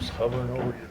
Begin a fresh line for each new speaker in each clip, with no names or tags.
Just hovering over you.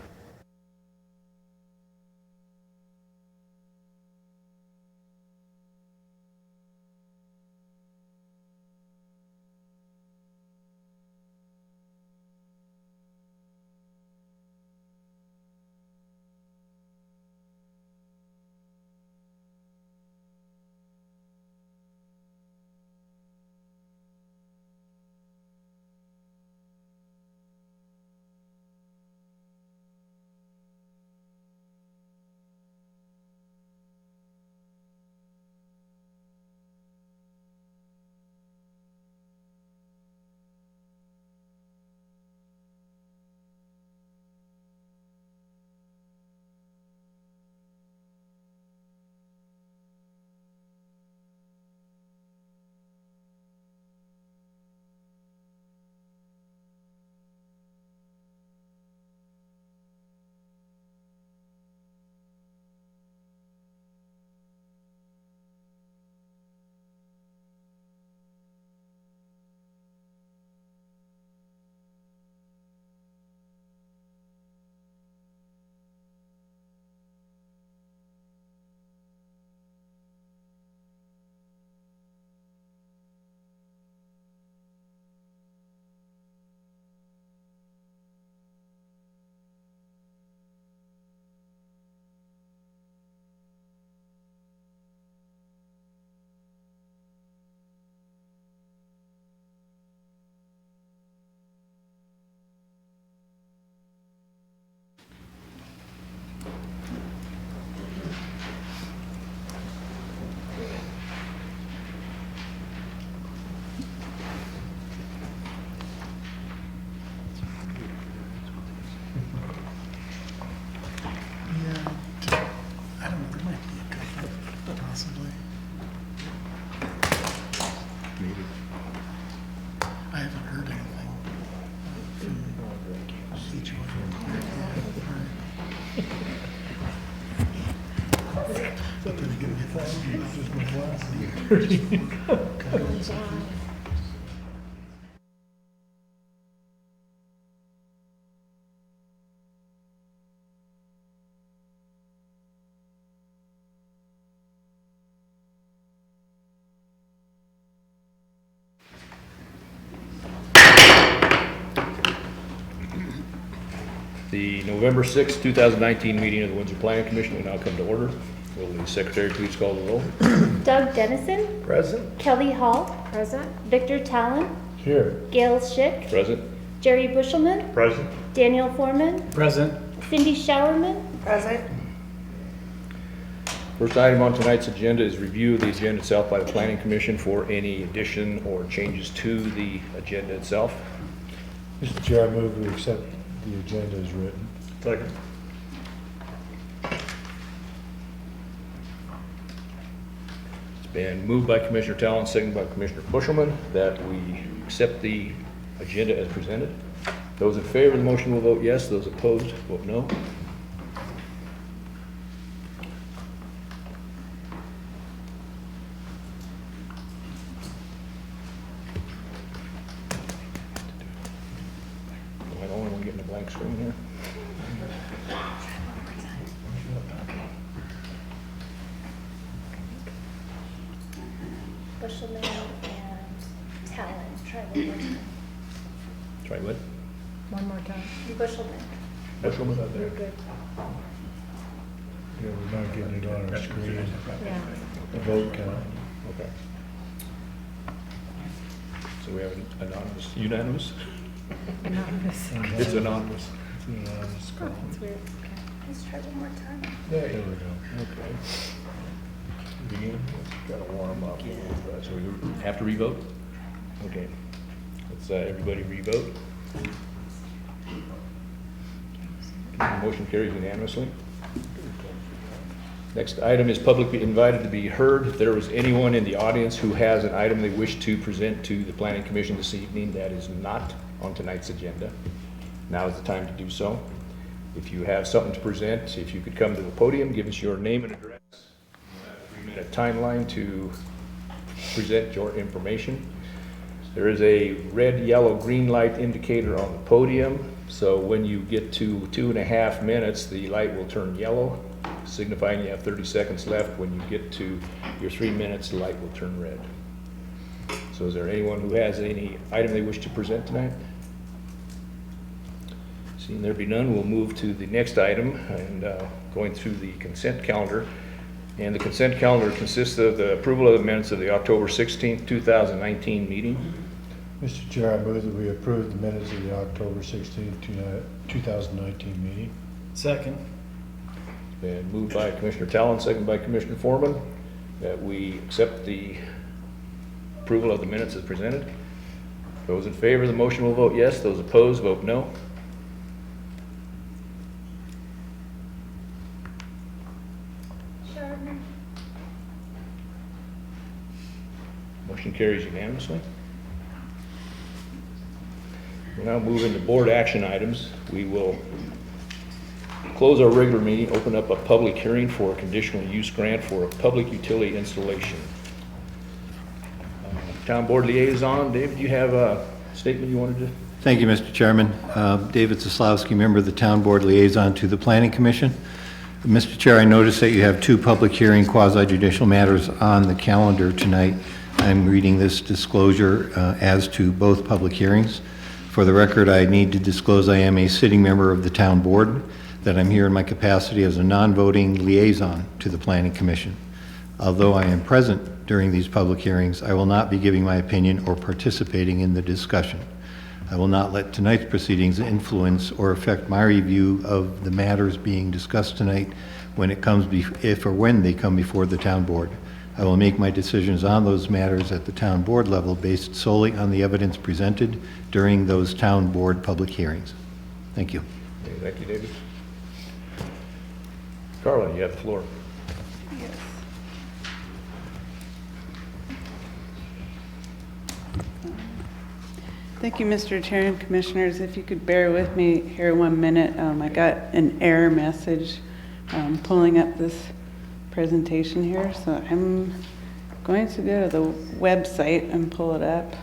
I don't know, there might be a couple, possibly.
Maybe.
I haven't heard anything from each one. But then again,
The November 6th, 2019 meeting of the Windsor Planning Commission will now come to order. Will the secretary please call the roll?
Doug Dennison,
Present.
Kelly Hall,
Present.
Victor Talon,
Here.
Gail Schick,
Present.
Jerry Bushelman,
Present.
Daniel Foreman,
Present.
Cindy Showerman,
Present.
First item on tonight's agenda is review of the agenda itself by the Planning Commission for any addition or changes to the agenda itself.
Mr. Chair, I move we accept the agenda as written.
Second. It's been moved by Commissioner Talon, seconded by Commissioner Bushelman, that we accept the agenda as presented. Those in favor of the motion will vote yes. Those opposed, vote no. Am I the only one getting a blank screen here?
Bushelman, and Talon. Try one more time.
Try what?
One more time.
Bushelman.
Bushelman?
You're good.
Yeah, we're not getting it on our screen.
Yeah.
The vote count.
Okay. So we have an anonymous, unanimous?
Anonymous.
It's anonymous.
It's an anonymous call.
That's weird. Okay.
Let's try one more time.
There we go.
Okay. Begin, gotta warm up a little bit, so we have to revote? Okay. Let's, everybody revote. Motion carries unanimously. Next item is publicly invited to be heard. If there is anyone in the audience who has an item they wish to present to the Planning Commission this evening that is not on tonight's agenda, now is the time to do so. If you have something to present, if you could come to the podium, give us your name and address. We'll have a 3-minute timeline to present your information. There is a red, yellow, green light indicator on the podium. So when you get to 2.5 minutes, the light will turn yellow, signifying you have 30 seconds left. When you get to your 3 minutes, the light will turn red. So is there anyone who has any item they wish to present tonight? Seeing there be none, we'll move to the next item and going through the consent calendar. And the consent calendar consists of the approval of the minutes of the October 16th, 2019 meeting.
Mr. Chair, I move that we approve the minutes of the October 16th, 2019 meeting.
Second.
It's been moved by Commissioner Talon, second by Commissioner Foreman, that we accept the approval of the minutes as presented. Those in favor of the motion will vote yes. Those opposed, vote no.
Sherman,
Motion carries unanimously. We'll now move into board action items. We will close our regular meeting, open up a public hearing for a conditional use grant for a public utility installation. Town Board Liaison, David, you have a statement you wanted to?
Thank you, Mr. Chairman. David Zaslowski, member of the Town Board Liaison to the Planning Commission. Mr. Chair, I notice that you have two public hearing quasi-judicial matters on the calendar tonight. I'm reading this disclosure as to both public hearings. For the record, I need to disclose I am a sitting member of the Town Board, that I'm here in my capacity as a non-voting liaison to the Planning Commission. Although I am present during these public hearings, I will not be giving my opinion or participating in the discussion. I will not let tonight's proceedings influence or affect my review of the matters being discussed tonight when it comes, if or when they come before the Town Board. I will make my decisions on those matters at the Town Board level based solely on the evidence presented during those Town Board public hearings. Thank you.
Okay, thank you, David. Carla, you have the floor.
Thank you, Mr. Chair and Commissioners. If you could bear with me here 1 minute. I got an error message pulling up this presentation here, so I'm going to go to the website and pull it up.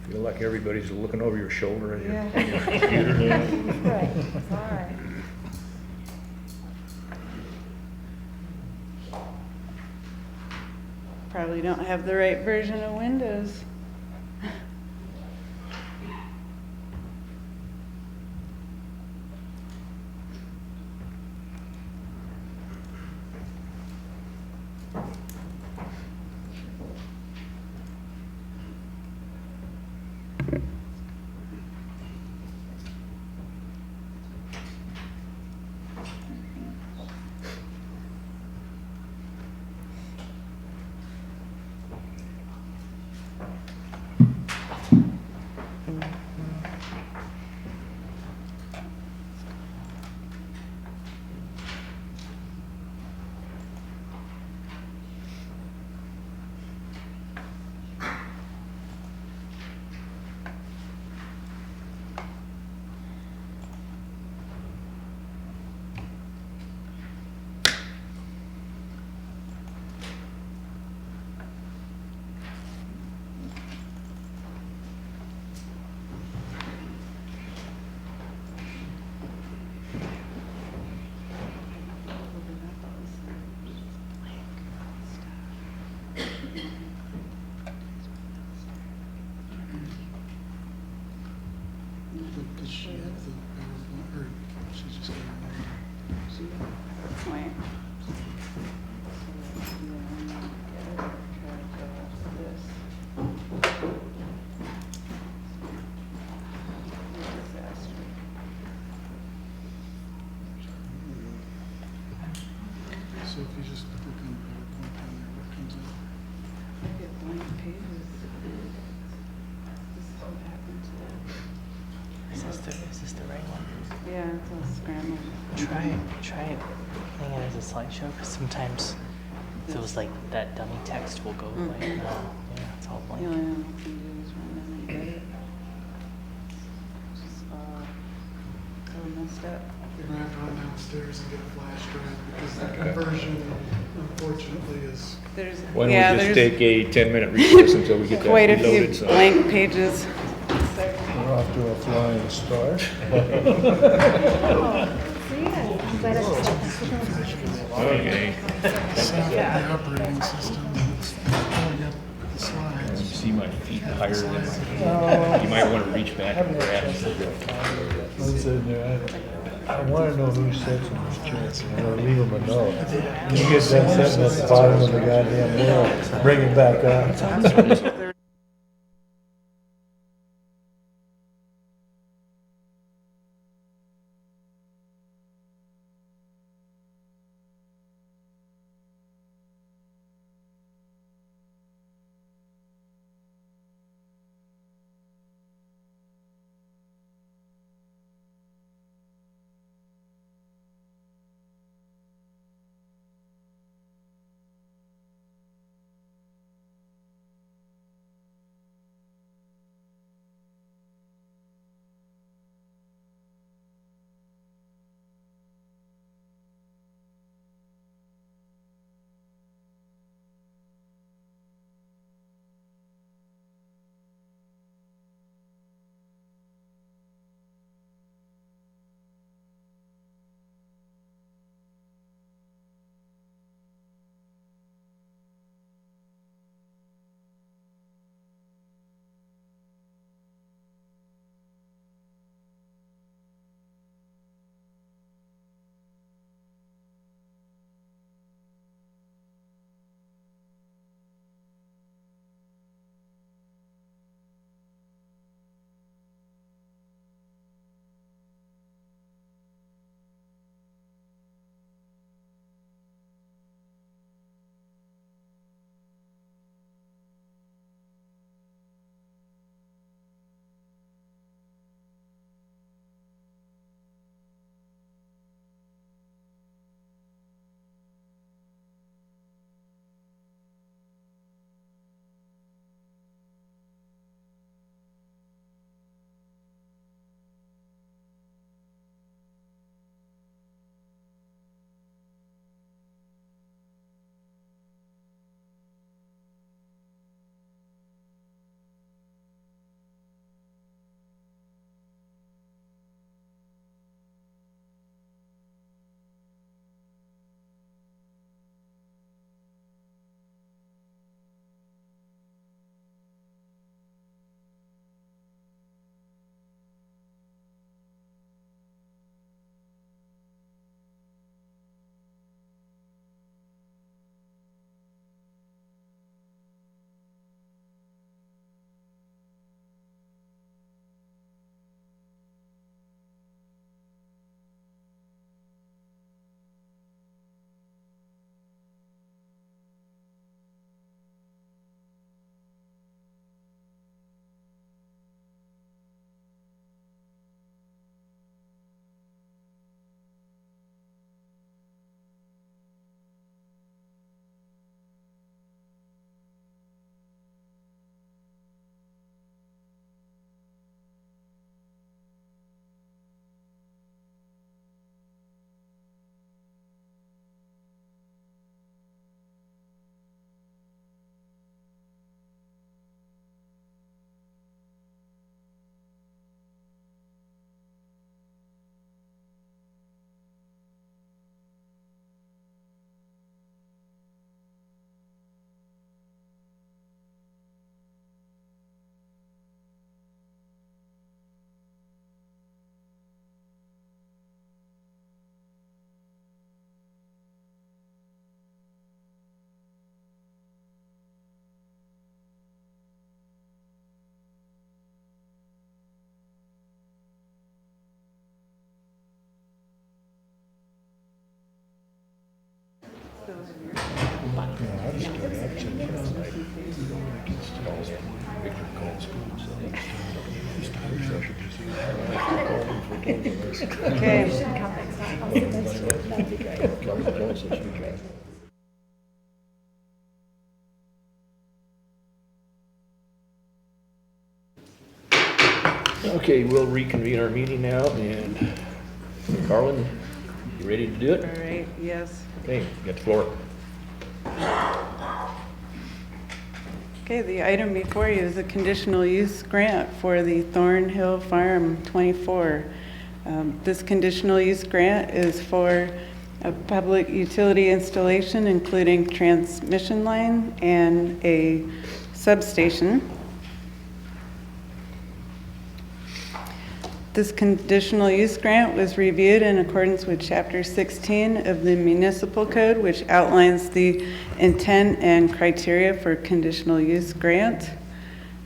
Feel like everybody's looking over your shoulder on your,
Yeah.
on your computer.
Right, it's all right.
Probably don't have the right version of Windows.
Does she have the PowerPoint, or she's just got it on?
Wait. Yeah, it's all scrambled.
Try playing it as a slideshow, because sometimes those like that dummy text will go like, yeah, it's all
The
blank.
only thing I can do is run down and get it. Just all messed up.
You're gonna have to run downstairs and get a flash drive because the conversion, unfortunately, is.
There's,
Why
yeah,
don't we just
there's
take a 10-minute recess until we get that
quite a few
reloaded? So.
blank pages.
We're off to a flying start.
I'm glad I was
Okay.
Set up the operating system, pulling up the
You
slides.
see my feet higher than my, you might want to reach back and grab it.
I'm sitting there, I want to know who sits in this chair. I'm gonna leave them a note. You get them sitting at the bottom of the goddamn wheel, bring it back up.
Okay.
That'd be great. Okay, we'll reconvene our meeting now, and Carlin, you ready to do
All
it?
right, yes.
Okay, you got the floor.
Okay, the item before you is a conditional use grant for the Thornhill Farm 24. This conditional use grant is for a public utility installation, including transmission line and a substation. This conditional use grant was reviewed in accordance with Chapter 16 of the Municipal Code, which outlines the intent and criteria for conditional use grant.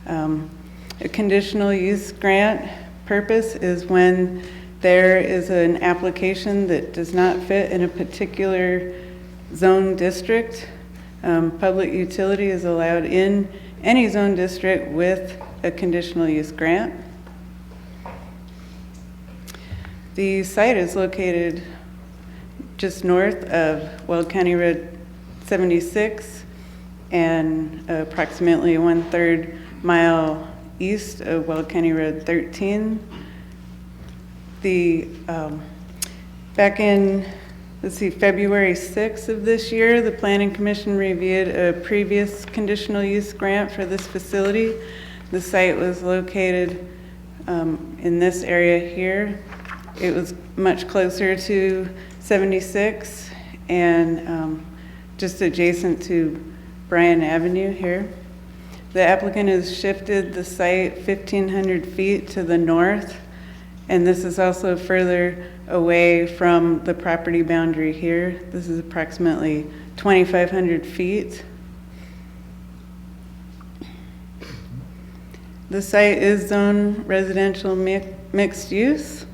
A conditional use grant purpose is when there is an application that does not fit in a particular zone district. Public utility is allowed in any zone district with a conditional use grant. The site is located just north of Weld County Road 76 and approximately 1/3 mile east of Weld County Road 13. Back in, February 6th of this year, the Planning Commission reviewed a previous conditional use grant for this facility. The site was located in this area here. It was much closer to 76 and just adjacent to Bryan Avenue here. The applicant has shifted the site 1,500 feet to the north, and this is also further away from the property boundary here. This is approximately 2,500 feet. The site is zone residential mixed use.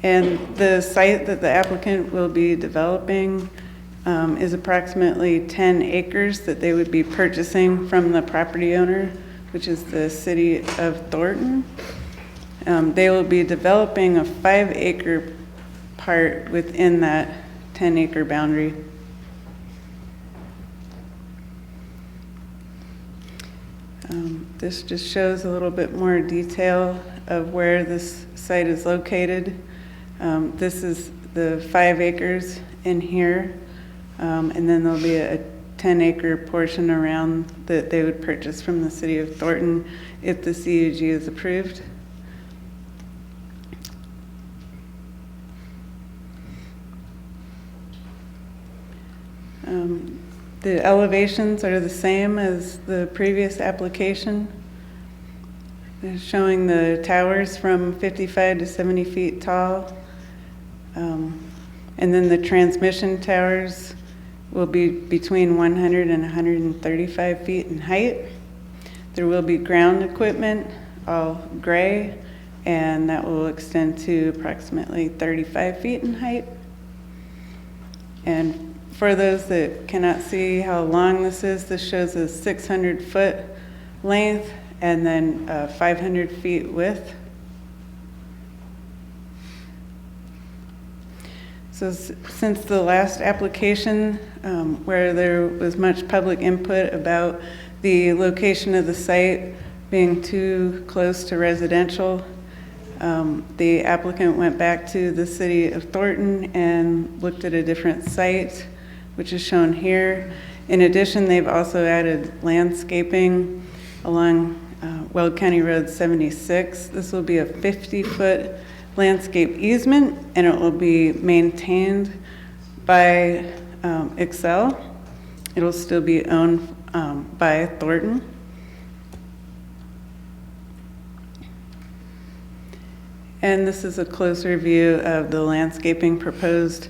And the site that the applicant will be developing is approximately 10 acres that they would be purchasing from the property owner, which is the city of Thornton. They will be developing a 5-acre part within that 10-acre boundary. This just shows a little bit more detail of where this site is located. This is the 5 acres in here, and then there'll be a 10-acre portion around that they would purchase from the city of Thornton if the CUG is approved. The elevations are the same as the previous application. They're showing the towers from 55 to 70 feet tall. And then the transmission towers will be between 100 and 135 feet in height. There will be ground equipment, all gray, and that will extend to approximately 35 feet in height. And for those that cannot see how long this shows a 600-foot length and then 500 feet width. So since the last application, where there was much public input about the location of the site being too close to residential, the applicant went back to the city of Thornton and looked at a different site, which is shown here. In addition, they've also added landscaping along Weld County Road 76. This will be a 50-foot landscape easement, and it will be maintained by Excel. It'll still be owned by Thornton. And this is a closer view of the landscaping proposed.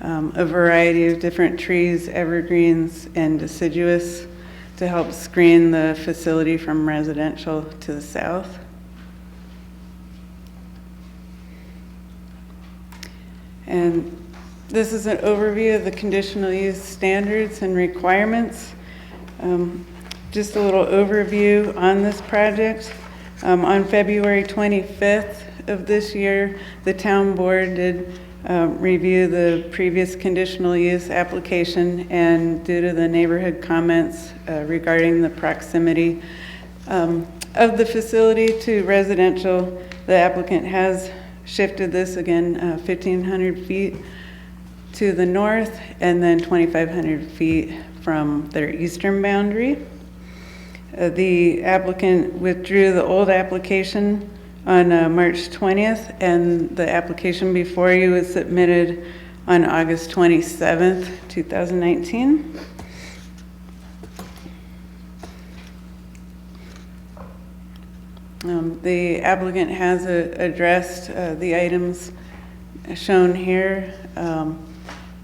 A variety of different trees, evergreens, and deciduous to help screen the facility from residential to the south. And this is an overview of the conditional use standards and requirements. Just a little overview on this project. On February 25th of this year, the town board did review the previous conditional use application, and due to the neighborhood comments regarding the proximity of the facility to residential, the applicant has shifted this again 1,500 feet to the north and then 2,500 feet from their eastern boundary. The applicant withdrew the old application on March 20th, and the application before you was submitted on August 27th, 2019. The applicant has addressed the items shown here.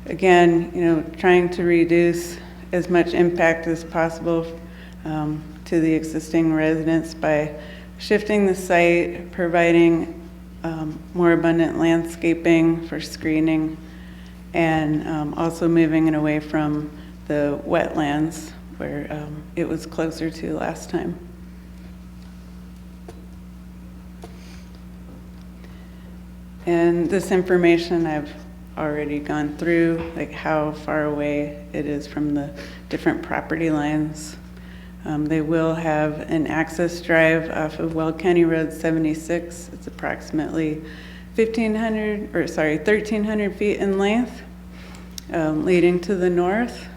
Again, trying to reduce as much impact as possible to the existing residents by shifting the site, providing more abundant landscaping for screening, and also moving it away from the wetlands where it was closer to last time. And this information I've already gone through, like how far away it is from the different property lines. They will have an access drive off of Weld County Road 76. It's approximately 1,300 feet in length, leading to the north.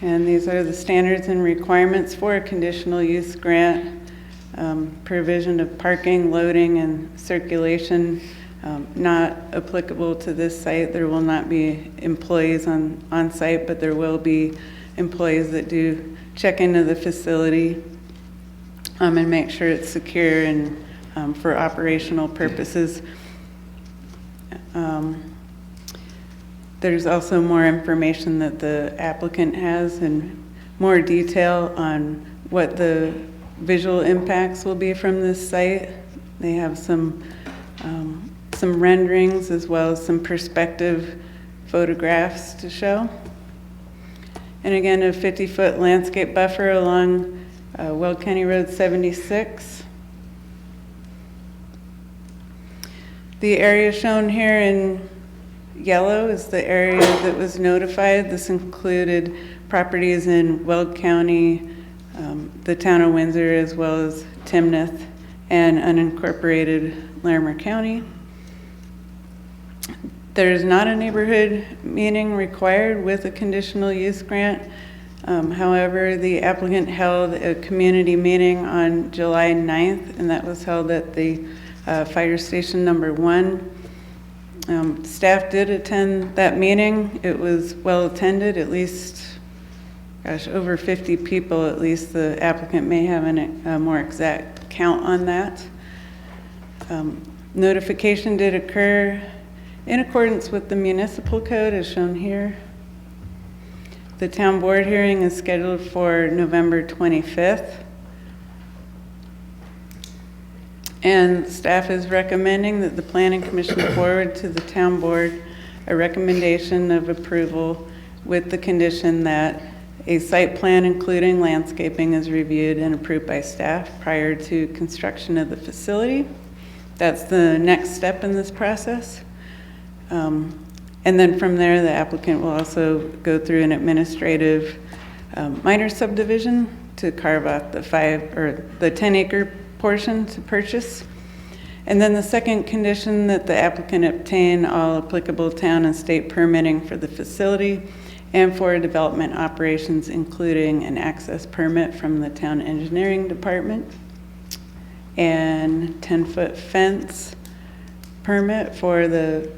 And these are the standards and requirements for a conditional use grant. Provision of parking, loading, and circulation, not applicable to this site. There will not be employees on site, but there will be employees that do check into the facility and make sure it's secure and for operational purposes. There's also more information that the applicant has and more detail on what the visual impacts will be from this site. They have some renderings as well as some perspective photographs to show. And again, a 50-foot landscape buffer along Weld County Road 76. The area shown here in yellow is the area that was notified. This included properties in Weld County, the town of Windsor, as well as Timnath and unincorporated Larimer County. There is not a neighborhood meeting required with a conditional use grant. However, the applicant held a community meeting on July 9th, and that was held at the Fire Station number 1. Staff did attend that meeting. It was well attended, at least, over 50 people at least. The applicant may have a more exact count on that. Notification did occur in accordance with the municipal code as shown here. The town board hearing is scheduled for November 25th. And staff is recommending that the Planning Commission forward to the town board a recommendation of approval with the condition that a site plan including landscaping is reviewed and approved by staff prior to construction of the facility. That's the next step in this process. And then from there, the applicant will also go through an administrative minor subdivision to carve out the 10-acre portion to purchase. And then the second condition, that the applicant obtain all applicable town and state permitting for the facility and for development operations, including an access permit from the town engineering department and 10-foot fence permit for the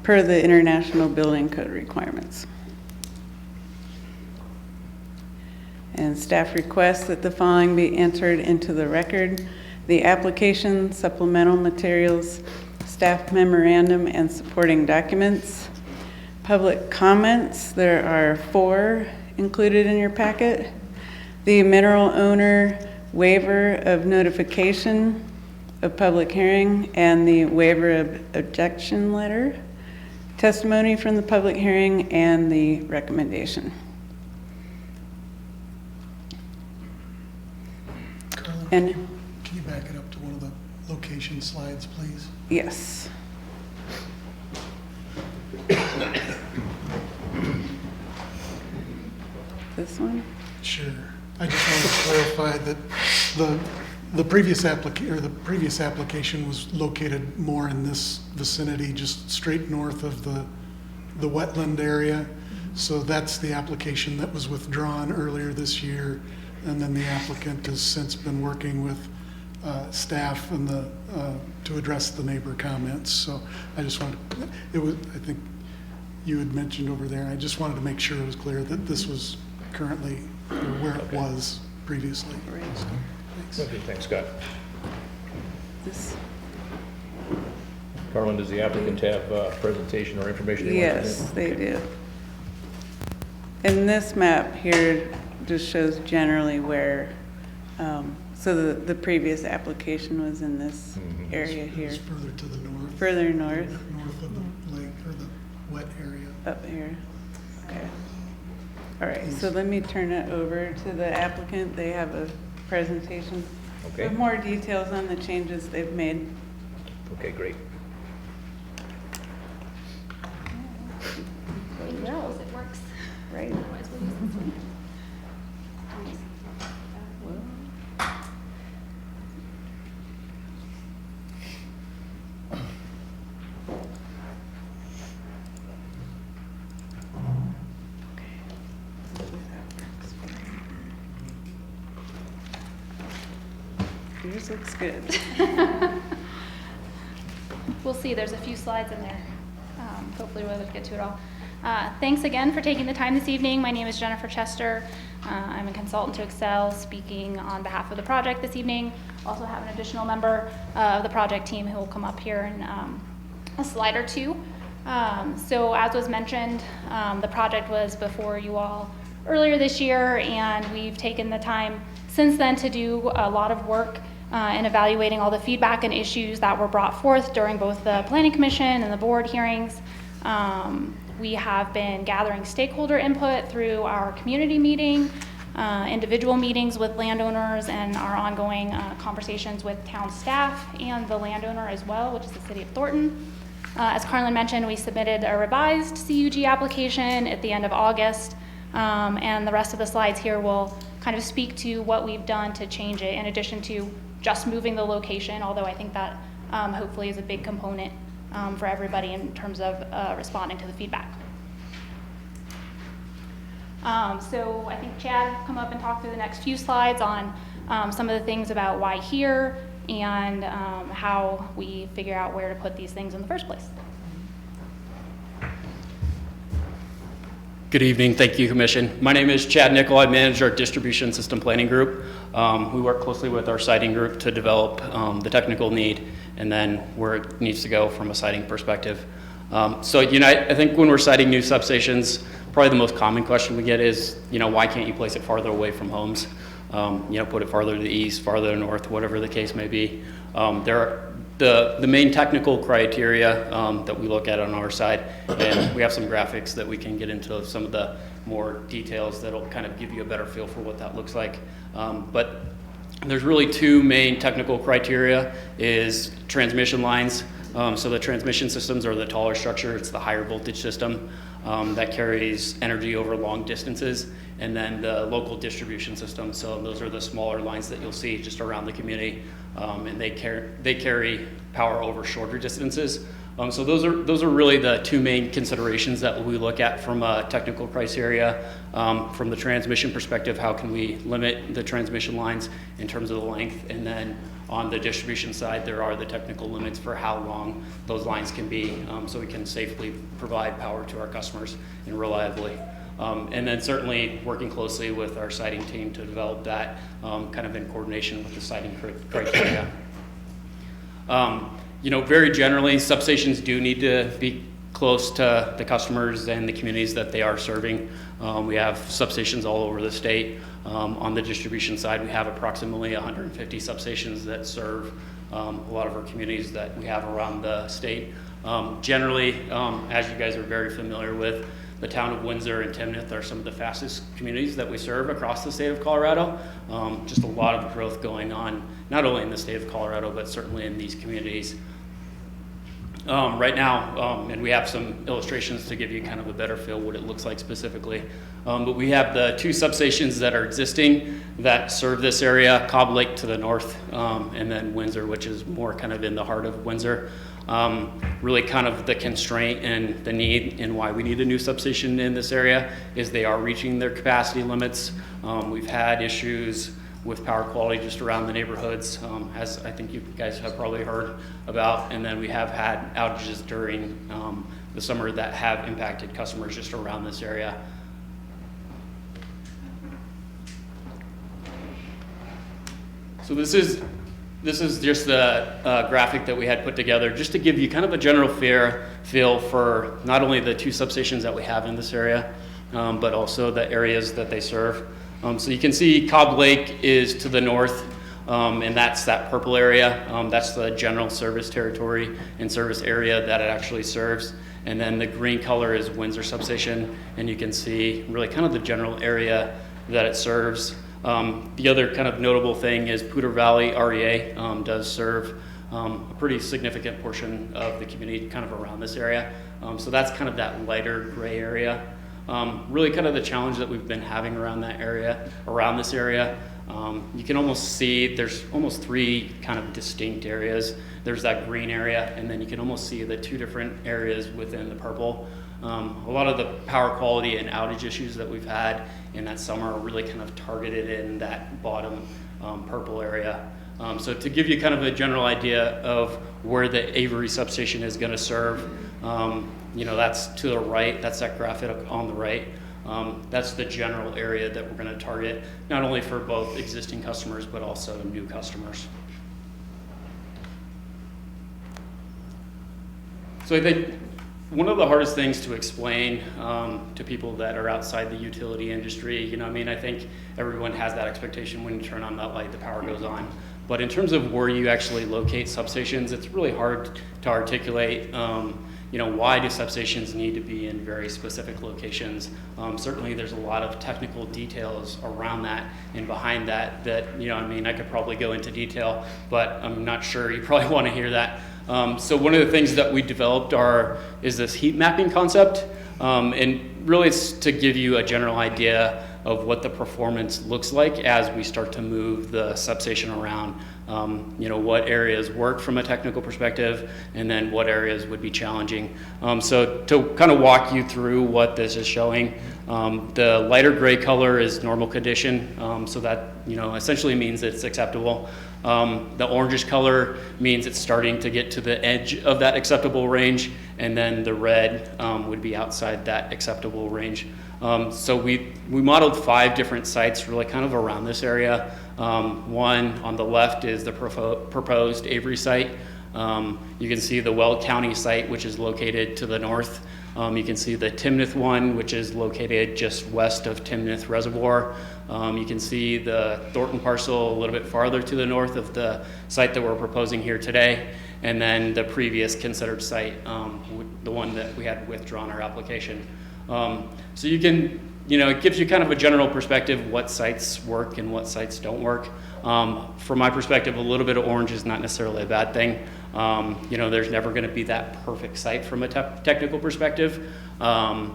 per the International Building Code requirements. And staff requests that the following be entered into the record: the application, supplemental materials, staff memorandum, and supporting documents. Public comments, there are 4 included in your packet. The mineral owner waiver of notification of public hearing and the waiver of objection letter, testimony from the public hearing, and the recommendation. And,
Can you back it up to one of the location slides, please?
yes. This one?
Sure. I just wanted to clarify that the previous application was located more in this vicinity, just straight north of the wetland area. So that's the application that was withdrawn earlier this year. And then the applicant has since been working with staff and to address the neighbor comments. So I just wanted, I think you had mentioned over there, I just wanted to make sure it was clear that this was currently where it was previously.
Right.
So, thanks.
Okay, thanks, Scott.
This,
Carlin, does the applicant have presentation or information they want to
yes,
present?
they
Okay.
do. And this map here just shows generally where, so the previous application was in this
Mhm.
area here,
It's further to the north.
further north,
North of the lake or the wet area.
up here. Okay. All right, so let me turn it over to the applicant. They have a presentation
Okay.
with more details on the changes they've made.
Okay, great.
It works.
Right.
Otherwise we'll use this one.
Yours looks good.
We'll see, there's a few slides in there. Hopefully we'll be able to get to it all. Thanks again for taking the time this evening. My name is Jennifer Chester. I'm a consultant to Excel, speaking on behalf of the project this evening. Also have an additional member of the project team who will come up here in a slide or two. So as was mentioned, the project was before you all earlier this year, and we've taken the time since then to do a lot of work in evaluating all the feedback and issues that were brought forth during both the Planning Commission and the board hearings. We have been gathering stakeholder input through our community meeting, individual meetings with landowners, and our ongoing conversations with town staff and the landowner as well, which is the city of Thornton. As Carlin mentioned, we submitted a revised CUG application at the end of August, and the rest of the slides here will kind of speak to what we've done to change it, in addition to just moving the location, although I think that hopefully is a big component for everybody in terms of responding to the feedback. So I think Chad will come up and talk through the next few slides on some of the things about why here and how we figure out where to put these things in the first place.
Good evening, thank you, Commission. My name is Chad Nickel. I manage our distribution system planning group. We work closely with our siting group to develop the technical need and then where it needs to go from a siting perspective. So, I think when we're siting new substations, probably the most common question we get is, why can't you place it farther away from homes? Put it farther to the east, farther to the north, whatever the case may be. There are the main technical criteria that we look at on our side, and we have some graphics that we can get into some of the more details that'll kind of give you a better feel for what that looks like. But there's really two main technical criteria: is transmission lines. So the transmission systems are the taller structure. It's the higher voltage system that carries energy over long distances, and then the local distribution system. So those are the smaller lines that you'll see just around the community, and they carry power over shorter distances. So those are really the two main considerations that we look at from a technical criteria. From the transmission perspective, how can we limit the transmission lines in terms of the length, and then on the distribution side, there are the technical limits for how long those lines can be, so we can safely provide power to our customers and reliably. And then certainly working closely with our siting team to develop that kind of in coordination with the siting criteria. Very generally, substations do need to be close to the customers and the communities that they are serving. We have substations all over the state. On the distribution side, we have approximately 150 substations that serve a lot of our communities that we have around the state. Generally, as you guys are very familiar with, the town of Windsor and Timnath are some of the fastest communities that we serve across the state of Colorado. Just a lot of growth going on, not only in the state of Colorado, but certainly in these communities. Right now, and we have some illustrations to give you kind of a better feel what it looks like specifically. But we have the 2 substations that are existing that serve this area, Cobb Lake to the north, and then Windsor, which is more kind of in the heart of Windsor. Really kind of the constraint and the need and why we need a new substation in this area is they are reaching their capacity limits. We've had issues with power quality just around the neighborhoods, as I think you guys have probably heard about. And then we have had outages during the summer that have impacted customers just around this area. So this is just the graphic that we had put together just to give you kind of a general feel for not only the 2 substations that we have in this area, but also the areas that they serve. So you can see Cobb Lake is to the north, and that's that purple area. That's the general service territory and service area that it actually serves. And then the green color is Windsor Substation, and you can see really kind of the general area that it serves. The other kind of notable thing is Poudre Valley REA does serve a pretty significant portion of the community kind of around this area. So that's kind of that lighter gray area. Really kind of the challenge that we've been having around that area, around this area. You can almost see there's almost 3 kind of distinct areas. There's that green area, and then you can almost see the 2 different areas within the purple. A lot of the power quality and outage issues that we've had in that summer are really kind of targeted in that bottom purple area. So to give you kind of a general idea of where the Avery substation is going to serve, that's to the right, that's that graphic on the right. That's the general area that we're going to target, not only for both existing customers, but also new customers. So I think one of the hardest things to explain to people that are outside the utility industry, I think everyone has that expectation when you turn on that light, the power goes on. But in terms of where you actually locate substations, it's really hard to articulate, why do substations need to be in very specific locations? Certainly there's a lot of technical details around that and behind that I could probably go into detail, but I'm not sure you probably want to hear that. So one of the things that we developed is this heat mapping concept, and really it's to give you a general idea of what the performance looks like as we start to move the substation around. What areas work from a technical perspective, and then what areas would be challenging. So to kind of walk you through what this is showing, the lighter gray color is normal condition, so that essentially means it's acceptable. The orangish color means it's starting to get to the edge of that acceptable range, and then the red would be outside that acceptable range. So we modeled 5 different sites really kind of around this area. One on the left is the proposed Avery site. You can see the Weld County site, which is located to the north. You can see the Timnath one, which is located just west of Timnath Reservoir. You can see the Thornton parcel a little bit farther to the north of the site that we're proposing here today. And then the previous considered site, the one that we had withdrawn our application. So you can, it gives you kind of a general perspective what sites work and what sites don't work. From my perspective, a little bit of orange is not necessarily a bad thing. There's never going to be that perfect site from a technical perspective. So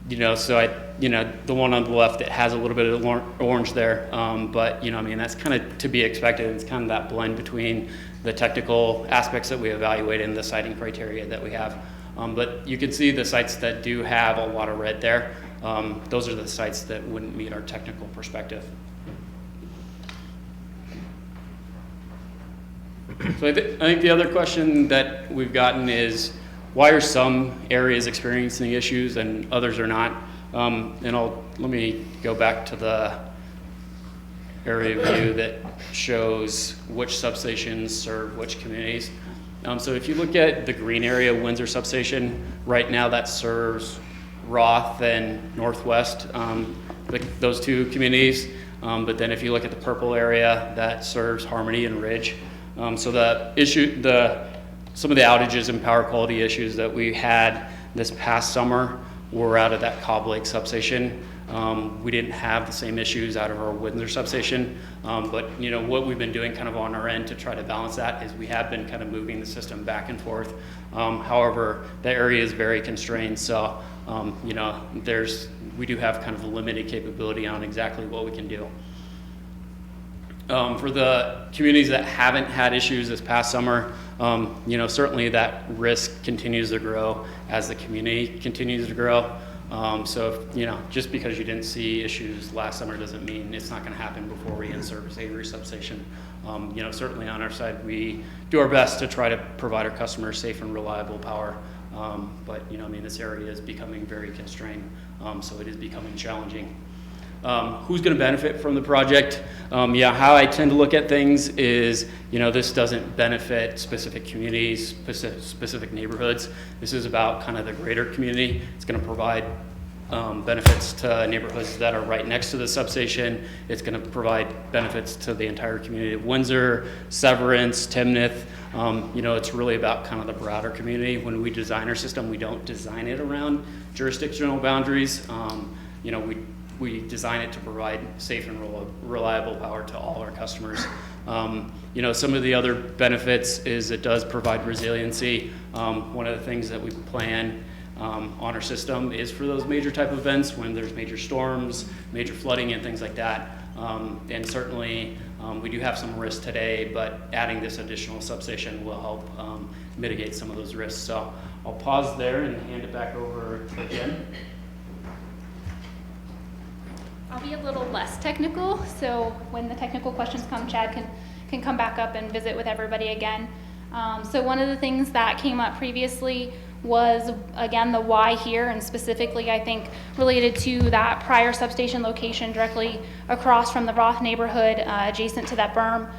the one on the left, it has a little bit of orange there, but that's kind of to be expected. It's kind of that blend between the technical aspects that we evaluate and the siting criteria that we have. But you can see the sites that do have a lot of red there. Those are the sites that wouldn't meet our technical perspective. So I think the other question that we've gotten is, why are some areas experiencing issues and others are not? Let me go back to the area view that shows which substations serve which communities. So if you look at the green area, Windsor substation, right now that serves Roth and Northwest, those 2 communities. But then if you look at the purple area, that serves Harmony and Ridge. So some of the outages and power quality issues that we had this past summer, were out of that Cobb Lake substation. We didn't have the same issues out of our Windsor substation, but what we've been doing kind of on our end to try to balance that is we have been kind of moving the system back and forth. However, the area is very constrained, so we do have kind of a limited capability on exactly what we can do. For the communities that haven't had issues this past summer, certainly that risk continues to grow as the community continues to grow. So, just because you didn't see issues last summer doesn't mean it's not going to happen before we in-service Avery substation. Certainly on our side, we do our best to try to provide our customers safe and reliable power. But, this area is becoming very constrained, so it is becoming challenging. Who's going to benefit from the project? How I tend to look at things is, this doesn't benefit specific communities, specific neighborhoods. This is about kind of the greater community. It's going to provide benefits to neighborhoods that are right next to the substation. It's going to provide benefits to the entire community of Windsor, Severance, Timnath. It's really about kind of the broader community. When we design our system, we don't design it around jurisdictional boundaries. We design it to provide safe and reliable power to all our customers. Some of the other benefits is it does provide resiliency. One of the things that we plan on our system is for those major type events when there's major storms, major flooding and things like that. And certainly we do have some risks today, but adding this additional substation will help mitigate some of those risks. So I'll pause there and hand it back over to Jen.
I'll be a little less technical, so when the technical questions come, Chad can come back up and visit with everybody again. So one of the things that came up previously was, again, the why here, and specifically, I think, related to that prior substation location directly across from the Roth neighborhood, adjacent to that berm.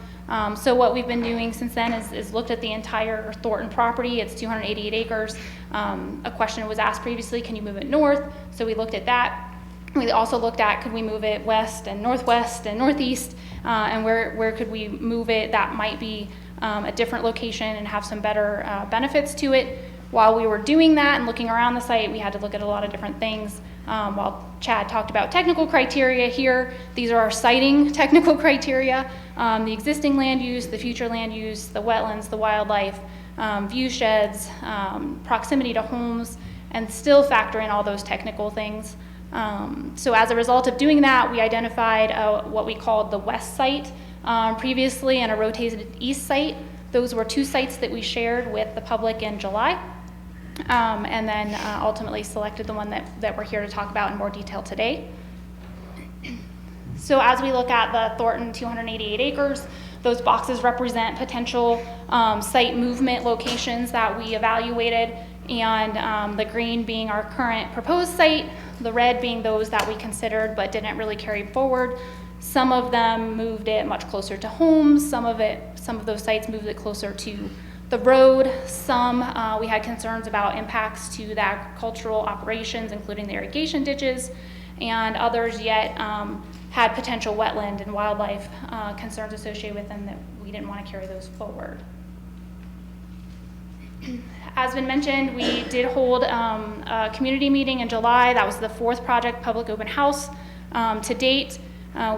So what we've been doing since then is looked at the entire Thornton property. It's 288 acres. A question was asked previously, can you move it north? So we looked at that. We also looked at, could we move it west and northwest and northeast, and where could we move it that might be a different location and have some better benefits to it. While we were doing that and looking around the site, we had to look at a lot of different things. While Chad talked about technical criteria here, these are our siting technical criteria, the existing land use, the future land use, the wetlands, the wildlife, view sheds, proximity to homes, and still factor in all those technical things. So as a result of doing that, we identified what we called the west site previously and a rotated east site. Those were two sites that we shared with the public in July, and then ultimately selected the one that we're here to talk about in more detail today. So as we look at the Thornton 288 acres, those boxes represent potential site movement locations that we evaluated, and the green being our current proposed site, the red being those that we considered but didn't really carry forward. Some of them moved it much closer to homes, some of those sites moved it closer to the road. Some we had concerns about impacts to the agricultural operations, including the irrigation ditches, and others yet had potential wetland and wildlife concerns associated with them that we didn't want to carry those forward. As been mentioned, we did hold a community meeting in July. That was the fourth project public open house to date.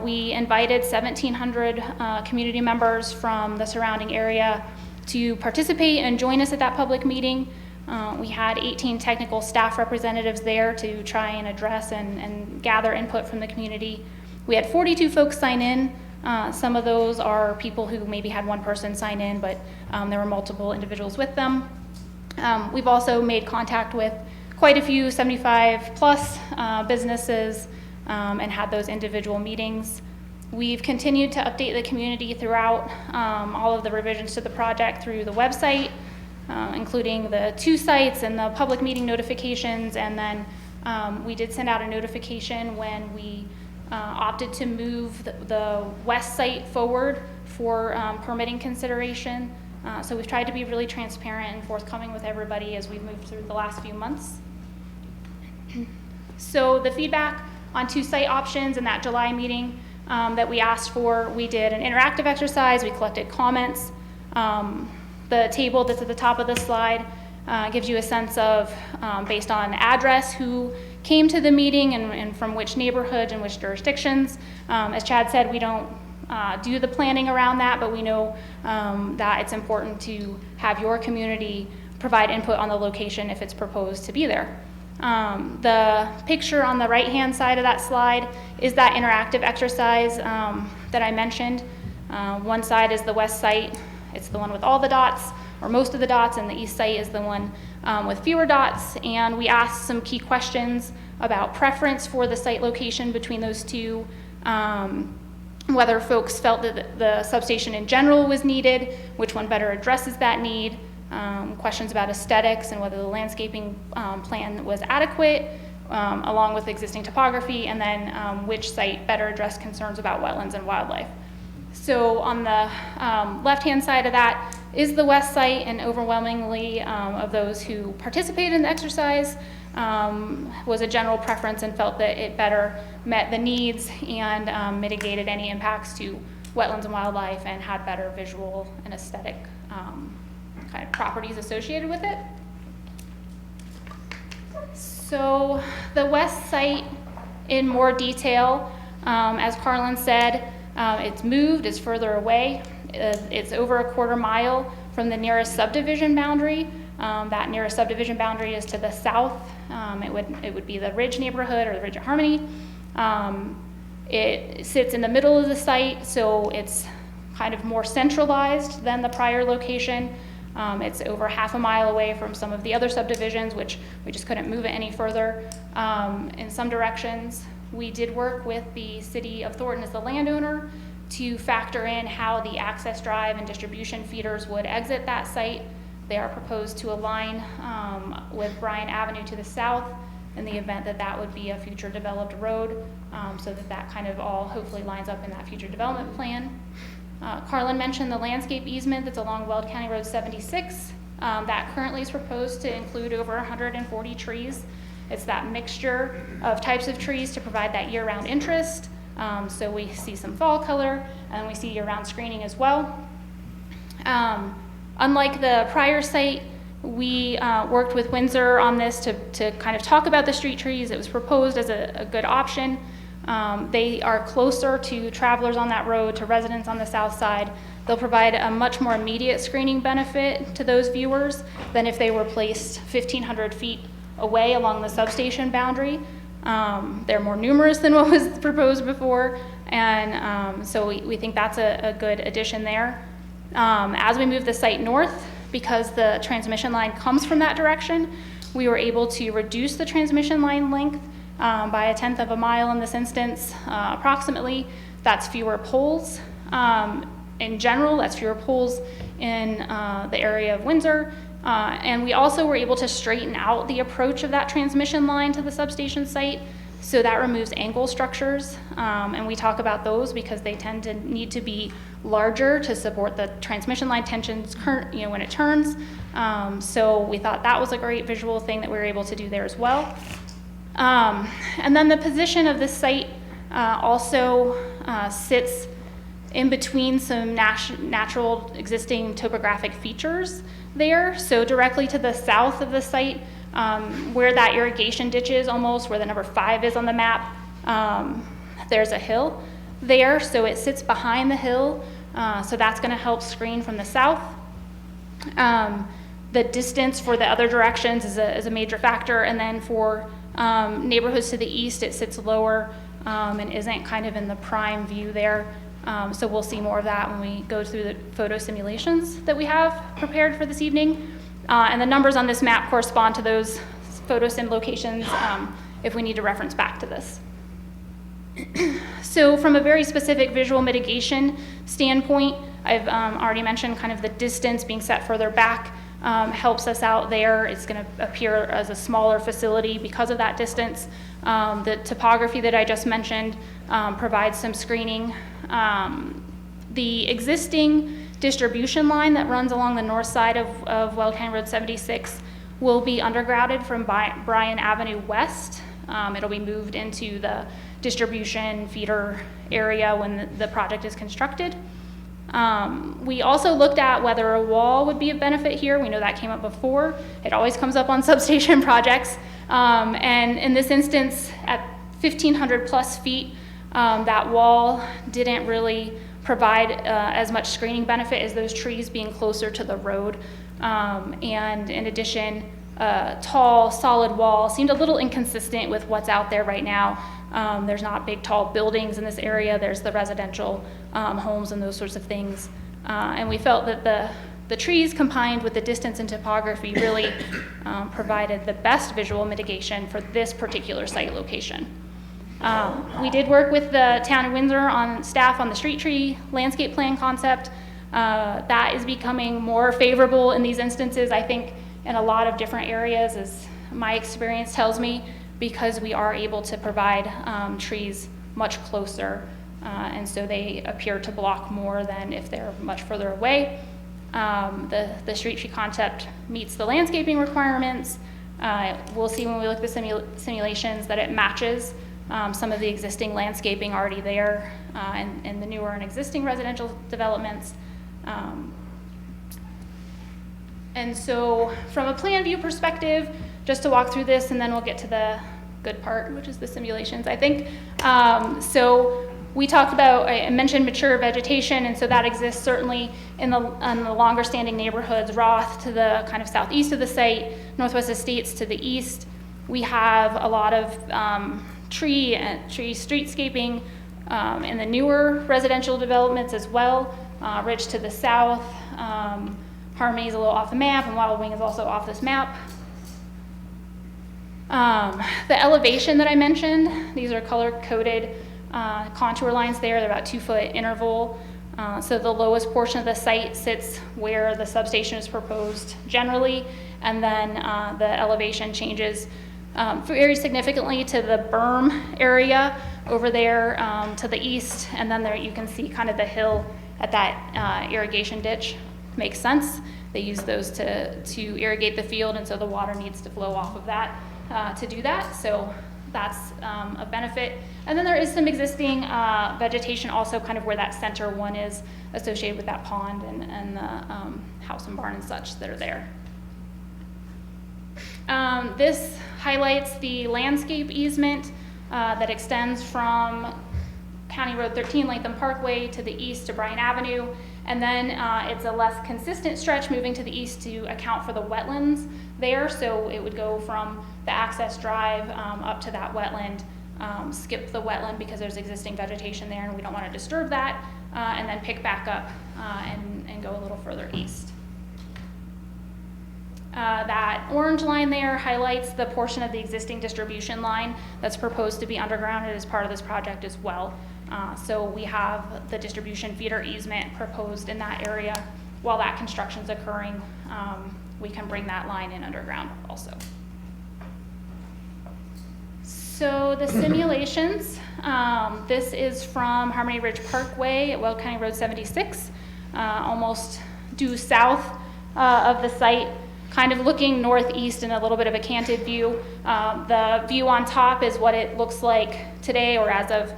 We invited 1,700 community members from the surrounding area to participate and join us at that public meeting. We had 18 technical staff representatives there to try and address and gather input from the community. We had 42 folks sign in. Some of those are people who maybe had one person sign in, but there were multiple individuals with them. We've also made contact with quite a few 75 plus businesses and had those individual meetings. We've continued to update the community throughout all of the revisions to the project through the website, including the 2 sites and the public meeting notifications, and then we did send out a notification when we opted to move the west site forward for permitting consideration. So we've tried to be really transparent and forthcoming with everybody as we've moved through the last few months. So the feedback on 2 site options in that July meeting that we asked for, we did an interactive exercise, we collected comments. The table that's at the top of the slide gives you a sense of, based on address, who came to the meeting and from which neighborhood and which jurisdictions. As Chad said, we don't do the planning around that, but we know that it's important to have your community provide input on the location if it's proposed to be there. The picture on the right-hand side of that slide is that interactive exercise that I mentioned. One side is the west site. It's the one with all the dots, or most of the dots, and the east site is the one with fewer dots. And we asked some key questions about preference for the site location between those two, whether folks felt that the substation in general was needed, which one better addresses that need, questions about aesthetics and whether the landscaping plan was adequate, along with existing topography, and then which site better addressed concerns about wetlands and wildlife. So on the left-hand side of that is the west site, and overwhelmingly of those who participated in the exercise was a general preference and felt that it better met the needs and mitigated any impacts to wetlands and wildlife and had better visual and aesthetic kind of properties associated with it. So the west site in more detail, as Carlin said, it's moved, it's further away. It's over a quarter mile from the nearest subdivision boundary. That nearest subdivision boundary is to the south. It would be the Ridge neighborhood or the Ridge at Harmony. It sits in the middle of the site, so it's kind of more centralized than the prior location. It's over half a mile away from some of the other subdivisions, which we just couldn't move it any further in some directions. We did work with the city of Thornton as the landowner to factor in how the access drive and distribution feeders would exit that site. They are proposed to align with Bryan Avenue to the south in the event that that would be a future developed road, so that that kind of all hopefully lines up in that future development plan. Carlin mentioned the landscape easement that's along Weld County Road 76. That currently is proposed to include over 140 trees. It's that mixture of types of trees to provide that year-round interest. So we see some fall color, and we see year-round screening as well. Unlike the prior site, we worked with Windsor on this to kind of talk about the street trees. It was proposed as a good option. They are closer to travelers on that road, to residents on the south side. They'll provide a much more immediate screening benefit to those viewers than if they were placed 1,500 feet away along the substation boundary. They're more numerous than what was proposed before, and so we think that's a good addition there. As we move the site north, because the transmission line comes from that direction, we were able to reduce the transmission line length by 1/10 of a mile in this instance, approximately. That's fewer poles. In general, that's fewer poles in the area of Windsor. And we also were able to straighten out the approach of that transmission line to the substation site. So that removes angle structures. And we talk about those because they tend to need to be larger to support the transmission line tensions when it turns. So we thought that was a great visual thing that we were able to do there as well. And then the position of this site also sits in between some natural existing topographic features there. So directly to the south of the site, where that irrigation ditch is almost, where the number 5 is on the map, there's a hill there. So it sits behind the hill. So that's gonna help screen from the south. The distance for the other directions is a major factor. And then for neighborhoods to the east, it sits lower and isn't kind of in the prime view there. So we'll see more of that when we go through the photo simulations that we have prepared for this evening. And the numbers on this map correspond to those photo sim locations if we need to reference back to this. So from a very specific visual mitigation standpoint, I've already mentioned kind of the distance being set further back helps us out there. It's going to appear as a smaller facility because of that distance. The topography that I just mentioned provides some screening. The existing distribution line that runs along the north side of Weld County Road 76 will be undergrouted from Bryan Avenue West. It'll be moved into the distribution feeder area when the project is constructed. We also looked at whether a wall would be of benefit here. We know that came up before. It always comes up on substation projects. And in this instance, at 1,500 plus feet, that wall didn't really provide as much screening benefit as those trees being closer to the road. And in addition, a tall, solid wall seemed a little inconsistent with what's out there right now. There's not big, tall buildings in this area. There's the residential homes and those sorts of things. And we felt that the trees combined with the distance and topography really provided the best visual mitigation for this particular site location. We did work with the town of Windsor on staff on the street tree landscape plan concept. That is becoming more favorable in these instances, I think, in a lot of different areas, as my experience tells me, because we are able to provide trees much closer, and so they appear to block more than if they're much further away. The street tree concept meets the landscaping requirements. We'll see when we look at the simulations that it matches some of the existing landscaping already there in the newer and existing residential developments. And so from a plan view perspective, just to walk through this and then we'll get to the good part, which is the simulations, I think. So we talked about, I mentioned mature vegetation, and so that exists certainly in the longer standing neighborhoods, Roth to the kind of southeast of the site, Northwest Estates to the east. We have a lot of tree streetscaping in the newer residential developments as well. Ridge to the south, Harmony is a little off the map, and Wild Wing is also off this map. The elevation that I mentioned, these are color-coded contour lines there. They're about 2-foot interval. So the lowest portion of the site sits where the substation is proposed generally, and then the elevation changes very significantly to the berm area over there to the east, and then there you can see kind of the hill at that irrigation ditch. Makes sense. They use those to irrigate the field, and so the water needs to flow off of that to do that. So that's a benefit. And then there is some existing vegetation also kind of where that center one is associated with that pond and the house and barn and such that are there. This highlights the landscape easement that extends from County Road 13, Latham Parkway, to the east to Bryan Avenue. And then it's a less consistent stretch moving to the east to account for the wetlands there. So it would go from the access drive up to that wetland, skip the wetland because there's existing vegetation there and we don't want to disturb that, and then pick back up and go a little further east. That orange line there highlights the portion of the existing distribution line that's proposed to be undergrounded as part of this project as well. So we have the distribution feeder easement proposed in that area. While that construction's occurring, we can bring that line in underground also. So the simulations, this is from Harmony Ridge Parkway at Weld County Road 76, almost due south of the site, kind of looking northeast in a little bit of a canted view. The view on top is what it looks like today, or as of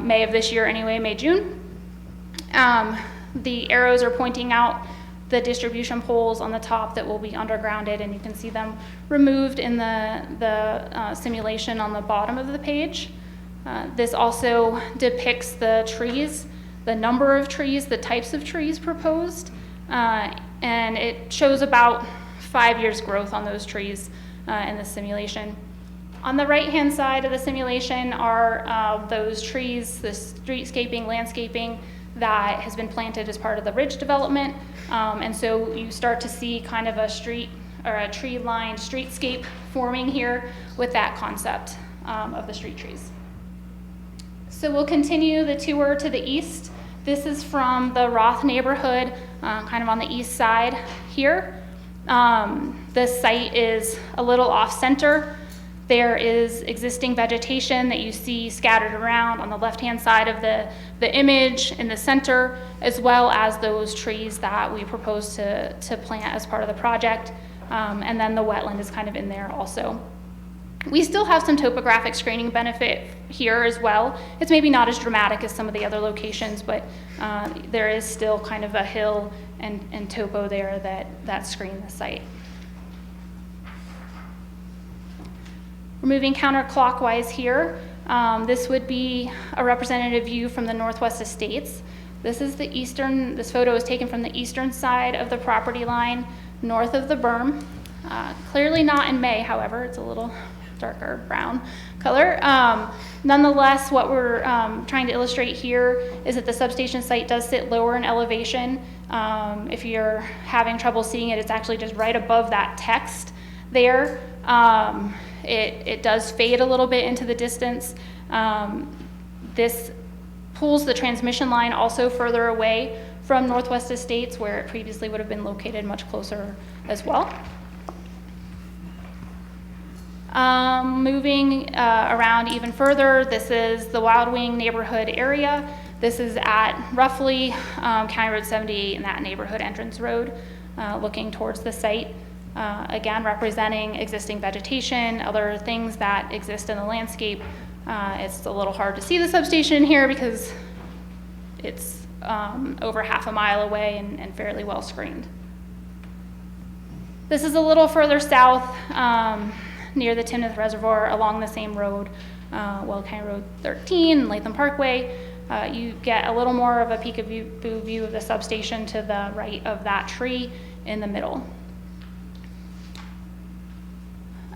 May of this year anyway, May, June. The arrows are pointing out the distribution poles on the top that will be undergrounded, and you can see them removed in the simulation on the bottom of the page. This also depicts the trees, the number of trees, the types of trees proposed, and it shows about 5 years growth on those trees in the simulation. On the right-hand side of the simulation are those trees, the streetscaping, landscaping that has been planted as part of the ridge development. And so you start to see kind of a street or a tree-lined streetscape forming here with that concept of the street trees. So we'll continue the tour to the east. This is from the Roth neighborhood, kind of on the east side here. The site is a little off-center. There is existing vegetation that you see scattered around on the left-hand side of the image in the center, as well as those trees that we propose to plant as part of the project. And then the wetland is kind of in there also. We still have some topographic screening benefit here as well. It's maybe not as dramatic as some of the other locations, but there is still kind of a hill and topo there that screen the site. We're moving counterclockwise here. This would be a representative view from the Northwest Estates. This photo is taken from the eastern side of the property line, north of the berm. Clearly not in May, however, it's a little darker brown color. Nonetheless, what we're trying to illustrate here is that the substation site does sit lower in elevation. If you're having trouble seeing it, it's actually just right above that text there. It does fade a little bit into the distance. This pulls the transmission line also further away from Northwest Estates, where it previously would have been located much closer as well. Moving around even further, this is the Wild Wing neighborhood area. This is at roughly County Road 78 and that neighborhood entrance road, looking towards the site. Again, representing existing vegetation, other things that exist in the landscape. It's a little hard to see the substation here because it's over half a mile away and fairly well screened. This is a little further south, near the Timnath Reservoir along the same road, Well County Road 13 and Latham Parkway. You get a little more of a peekaboo view of the substation to the right of that tree in the middle.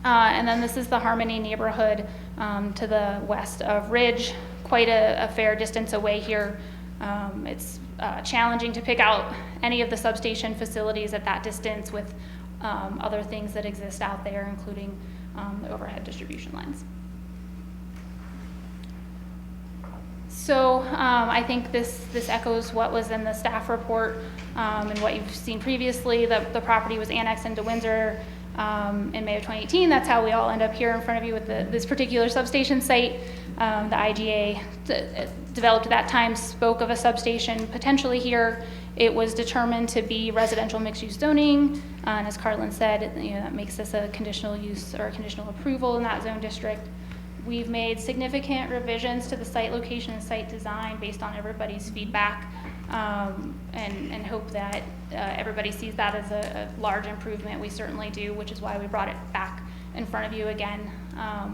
And then this is the Harmony neighborhood to the west of Ridge, quite a fair distance away here. It's challenging to pick out any of the substation facilities at that distance with other things that exist out there, including the overhead distribution lines. So I think this echoes what was in the staff report and what you've seen previously. The property was annexed into Windsor in May of 2018. That's how we all end up here in front of you with this particular substation site. The IGA developed at that time spoke of a substation potentially here. It was determined to be residential mixed-use zoning, and as Carlin said, that makes this a conditional use or a conditional approval in that zone district. We've made significant revisions to the site location and site design based on everybody's feedback, and hope that everybody sees that as a large improvement. We certainly do, which is why we brought it back in front of you again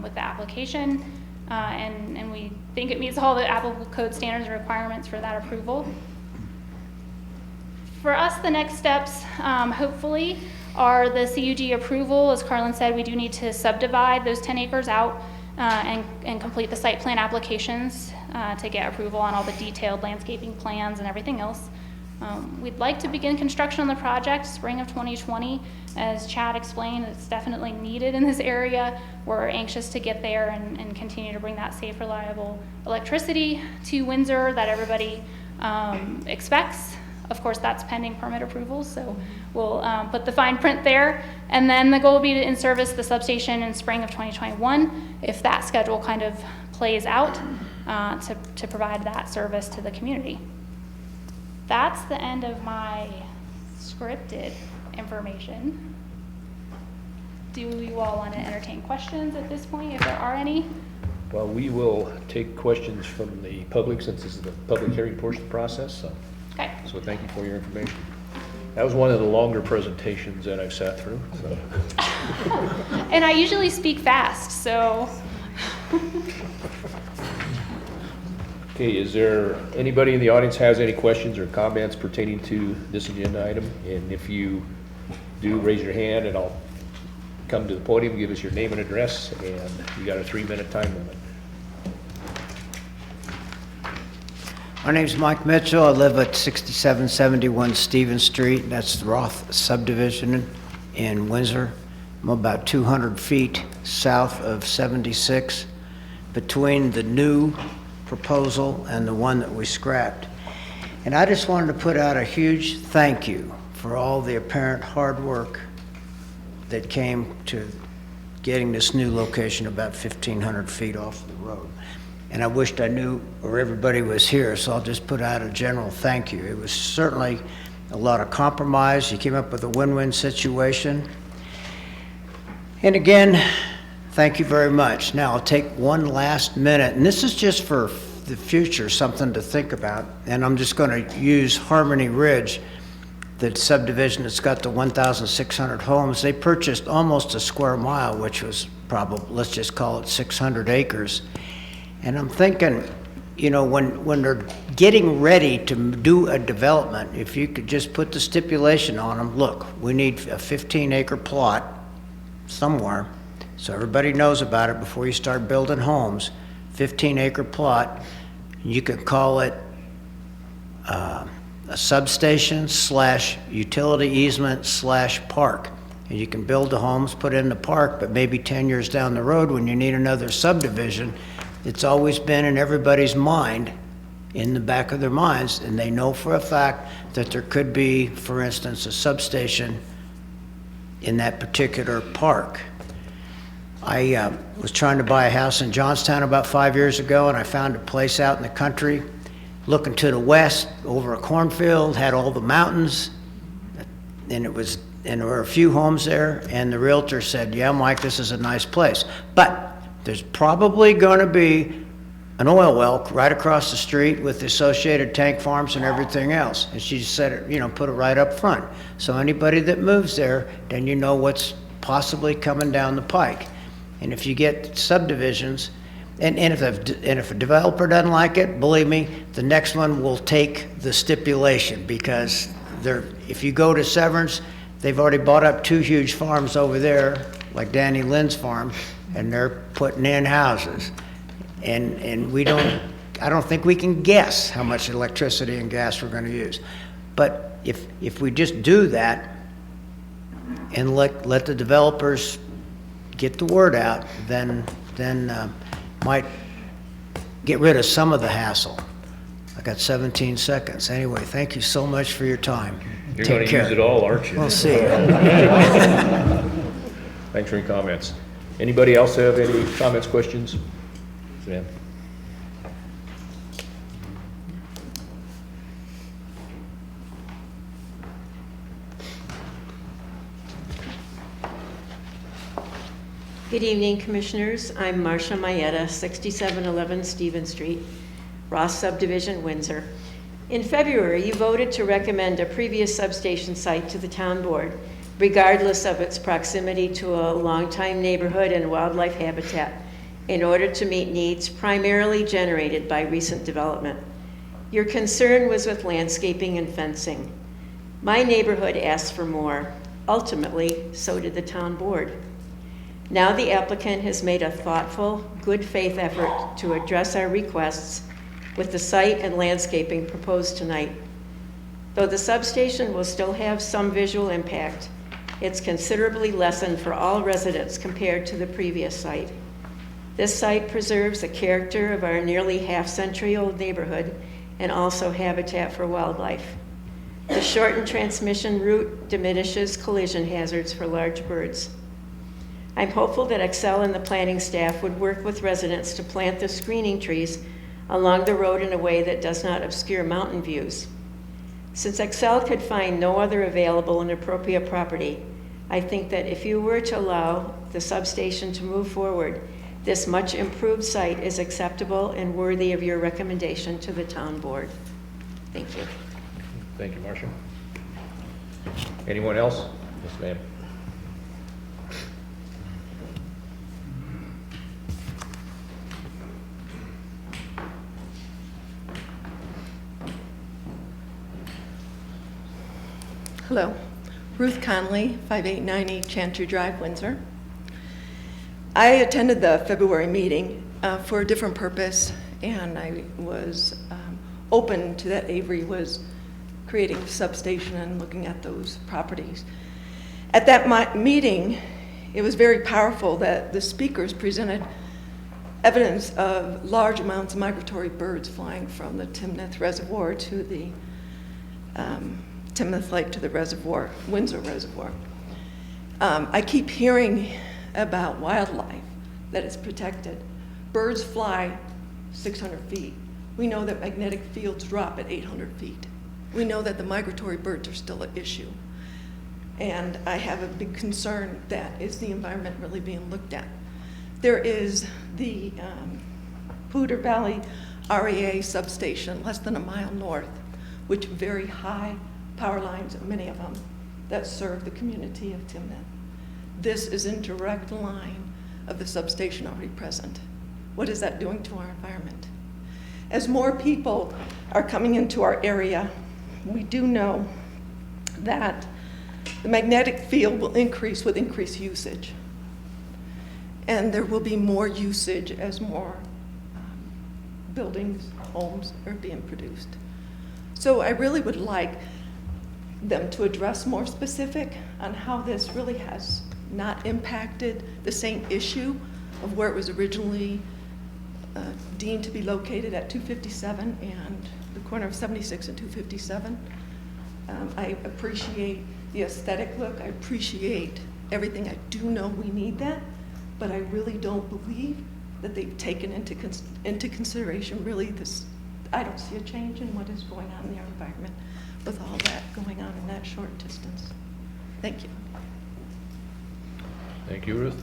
with the application. And we think it meets all the applicable code standards and requirements for that approval. For us, the next steps, hopefully, are the CUD approval. As Carlin said, we do need to subdivide those 10 acres out and complete the site plan applications to get approval on all the detailed landscaping plans and everything else. We'd like to begin construction on the project spring of 2020. As Chad explained, it's definitely needed in this area. We're anxious to get there and continue to bring that safe, reliable electricity to Windsor that everybody expects. Of course, that's pending permit approval, so we'll put the fine print there. And then the goal will be to in-service the substation in spring of 2021, if that schedule kind of plays out, to provide that service to the community. That's the end of my scripted information. Do you all want to entertain questions at this point, if there are any?
Well, we will take questions from the public since this is the public hearing portion of the process.
Okay.
So thank you for your information. That was one of the longer presentations that I've sat through. So.
And I usually speak fast, so.
Okay, is there anybody in the audience has any questions or comments pertaining to this agenda item? And if you do, raise your hand and I'll come to the podium, give us your name and address, and you got a 3-minute time limit.
My name's Mike Mitchell. I live at 6771 Stevens Street. That's the Roth subdivision in Windsor. I'm about 200 feet south of 76, between the new proposal and the one that we scrapped. And I just wanted to put out a huge thank you for all the apparent hard work that came to getting this new location about 1,500 feet off the road. And I wished I knew or everybody was here, so I'll just put out a general thank you. It was certainly a lot of compromise. You came up with a win-win situation. And again, Thank you very much. Now, I'll take one last minute, and this is just for the future, something to think about. And I'm just going to use Harmony Ridge, the subdivision that's got the 1,600 homes. They purchased almost a square mile, which was probably, let's just call it 600 acres. And I'm thinking, you know, when they're getting ready to do a development, if you could just put the stipulation on them, look, we need a 15-acre plot somewhere, so everybody knows about it before you start building homes, 15-acre plot. You could call it a substation / utility easement / park. And you can build the homes, put in the park, but maybe 10 years down the road when you need another subdivision, it's always been in everybody's mind, in the back of their minds, and they know for a fact that there could be, for instance, a substation in that particular park. I was trying to buy a house in Johnstown about 5 years ago, and I found a place out in the country, looking to the west over a cornfield, had all the mountains, and there were a few homes there, and the realtor said, yeah, Mike, this is a nice place, but there's probably going to be an oil well right across the street with the associated tank farms and everything else. And she said, it, you know, put it right up front. So anybody that moves there, then you know what's possibly coming down the pike. And if you get subdivisions, and if a developer doesn't like it, believe me, the next one will take the stipulation, because if you go to Severance, they've already bought up 2 huge farms over there, like Danny Lynn's farm, and they're putting in houses. And I don't think we can guess how much electricity and gas we're going to use. But if we just do that and let the developers get the word out, then might get rid of some of the hassle. I got 17 seconds. Anyway, thank you so much for your time.
You're going to use it all, aren't you?
We'll see.
Thanks for your comments. Anybody else have any comments, questions? Sam?
Good evening, Commissioners. I'm Marcia Mayetta, 6711 Stevens Street, Ross Subdivision, Windsor. In February, you voted to recommend a previous substation site to the Town Board, regardless of its proximity to a longtime neighborhood and wildlife habitat, in order to meet needs primarily generated by recent development. Your concern was with landscaping and fencing. My neighborhood asked for more. Ultimately, so did the Town Board. Now the applicant has made a thoughtful, good faith effort to address our requests with the site and landscaping proposed tonight. Though the substation will still have some visual impact, it's considerably lessened for all residents compared to the previous site. This site preserves the character of our nearly half-century-old neighborhood and also habitat for wildlife. The shortened transmission route diminishes collision hazards for large birds. I'm hopeful that Excel and the planning staff would work with residents to plant the screening trees along the road in a way that does not obscure mountain views. Since Excel could find no other available and appropriate property, I think that if you were to allow the substation to move forward, this much improved site is acceptable and worthy of your recommendation to the Town Board. Thank you.
Thank you, Marcia. Anyone else? Yes, ma'am.
Hello, Ruth Conley, 5890 Chantry Drive, Windsor. I attended the February meeting for a different purpose, and I was open to that Avery was creating a substation and looking at those properties. At that meeting, it was very powerful that the speakers presented evidence of large amounts of migratory birds flying from the Timnath Reservoir to the Timnath Lake to the reservoir, Windsor Reservoir. I keep hearing about wildlife that is protected. Birds fly 600 feet. We know that magnetic fields drop at 800 feet. We know that the migratory birds are still an issue. And I have a big concern that is the environment really being looked at? There is the Poudre Valley REA substation, less than a mile north, which very high power lines, many of them, that serve the community of Timnath. This is in direct line of the substation already present. What is that doing to our environment? As more people are coming into our area, we do know that the magnetic field will increase with increased usage. And there will be more usage as more buildings, homes are being produced. So I really would like them to address more specific on how this really has not impacted the same issue of where it was originally deemed to be located at 257 and the corner of 76 and 257. I appreciate the aesthetic look. I appreciate everything. I do know we need that, but I really don't believe that they've taken into consideration really this. I don't see a change in what is going on in our environment with all that going on in that short distance. Thank you.
Thank you, Ruth.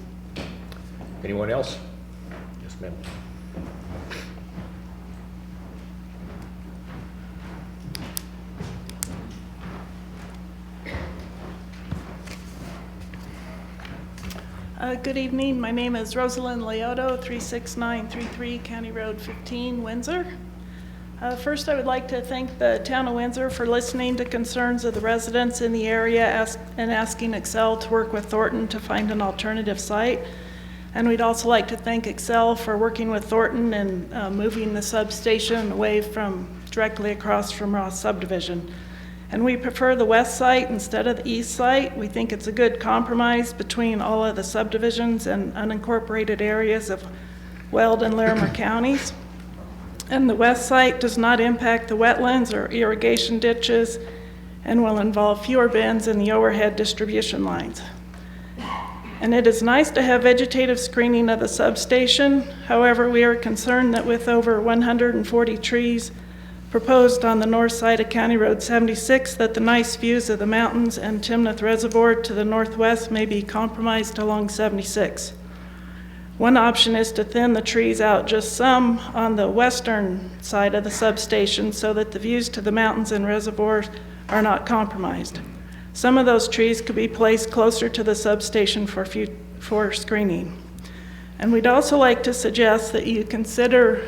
Anyone else? Yes, ma'am.
Good evening. My name is Rosalind Leoto, 36933 County Road 15, Windsor. First, I would like to thank the town of Windsor for listening to concerns of the residents in the area and asking Excel to work with Thornton to find an alternative site. And we'd also like to thank Excel for working with Thornton and moving the substation away from directly across from Ross subdivision. And we prefer the west site instead of the east site. We think it's a good compromise between all of the subdivisions and unincorporated areas of Weld and Larimer counties. And the west site does not impact the wetlands or irrigation ditches and will involve fewer bends in the overhead distribution lines. And it is nice to have vegetative screening of the substation. However, we are concerned that with over 140 trees proposed on the north side of County Road 76, that the nice views of the mountains and Timnath Reservoir to the northwest may be compromised along 76. One option is to thin the trees out just some on the western side of the substation so that the views to the mountains and reservoirs are not compromised. Some of those trees could be placed closer to the substation for screening. And we'd also like to suggest that you consider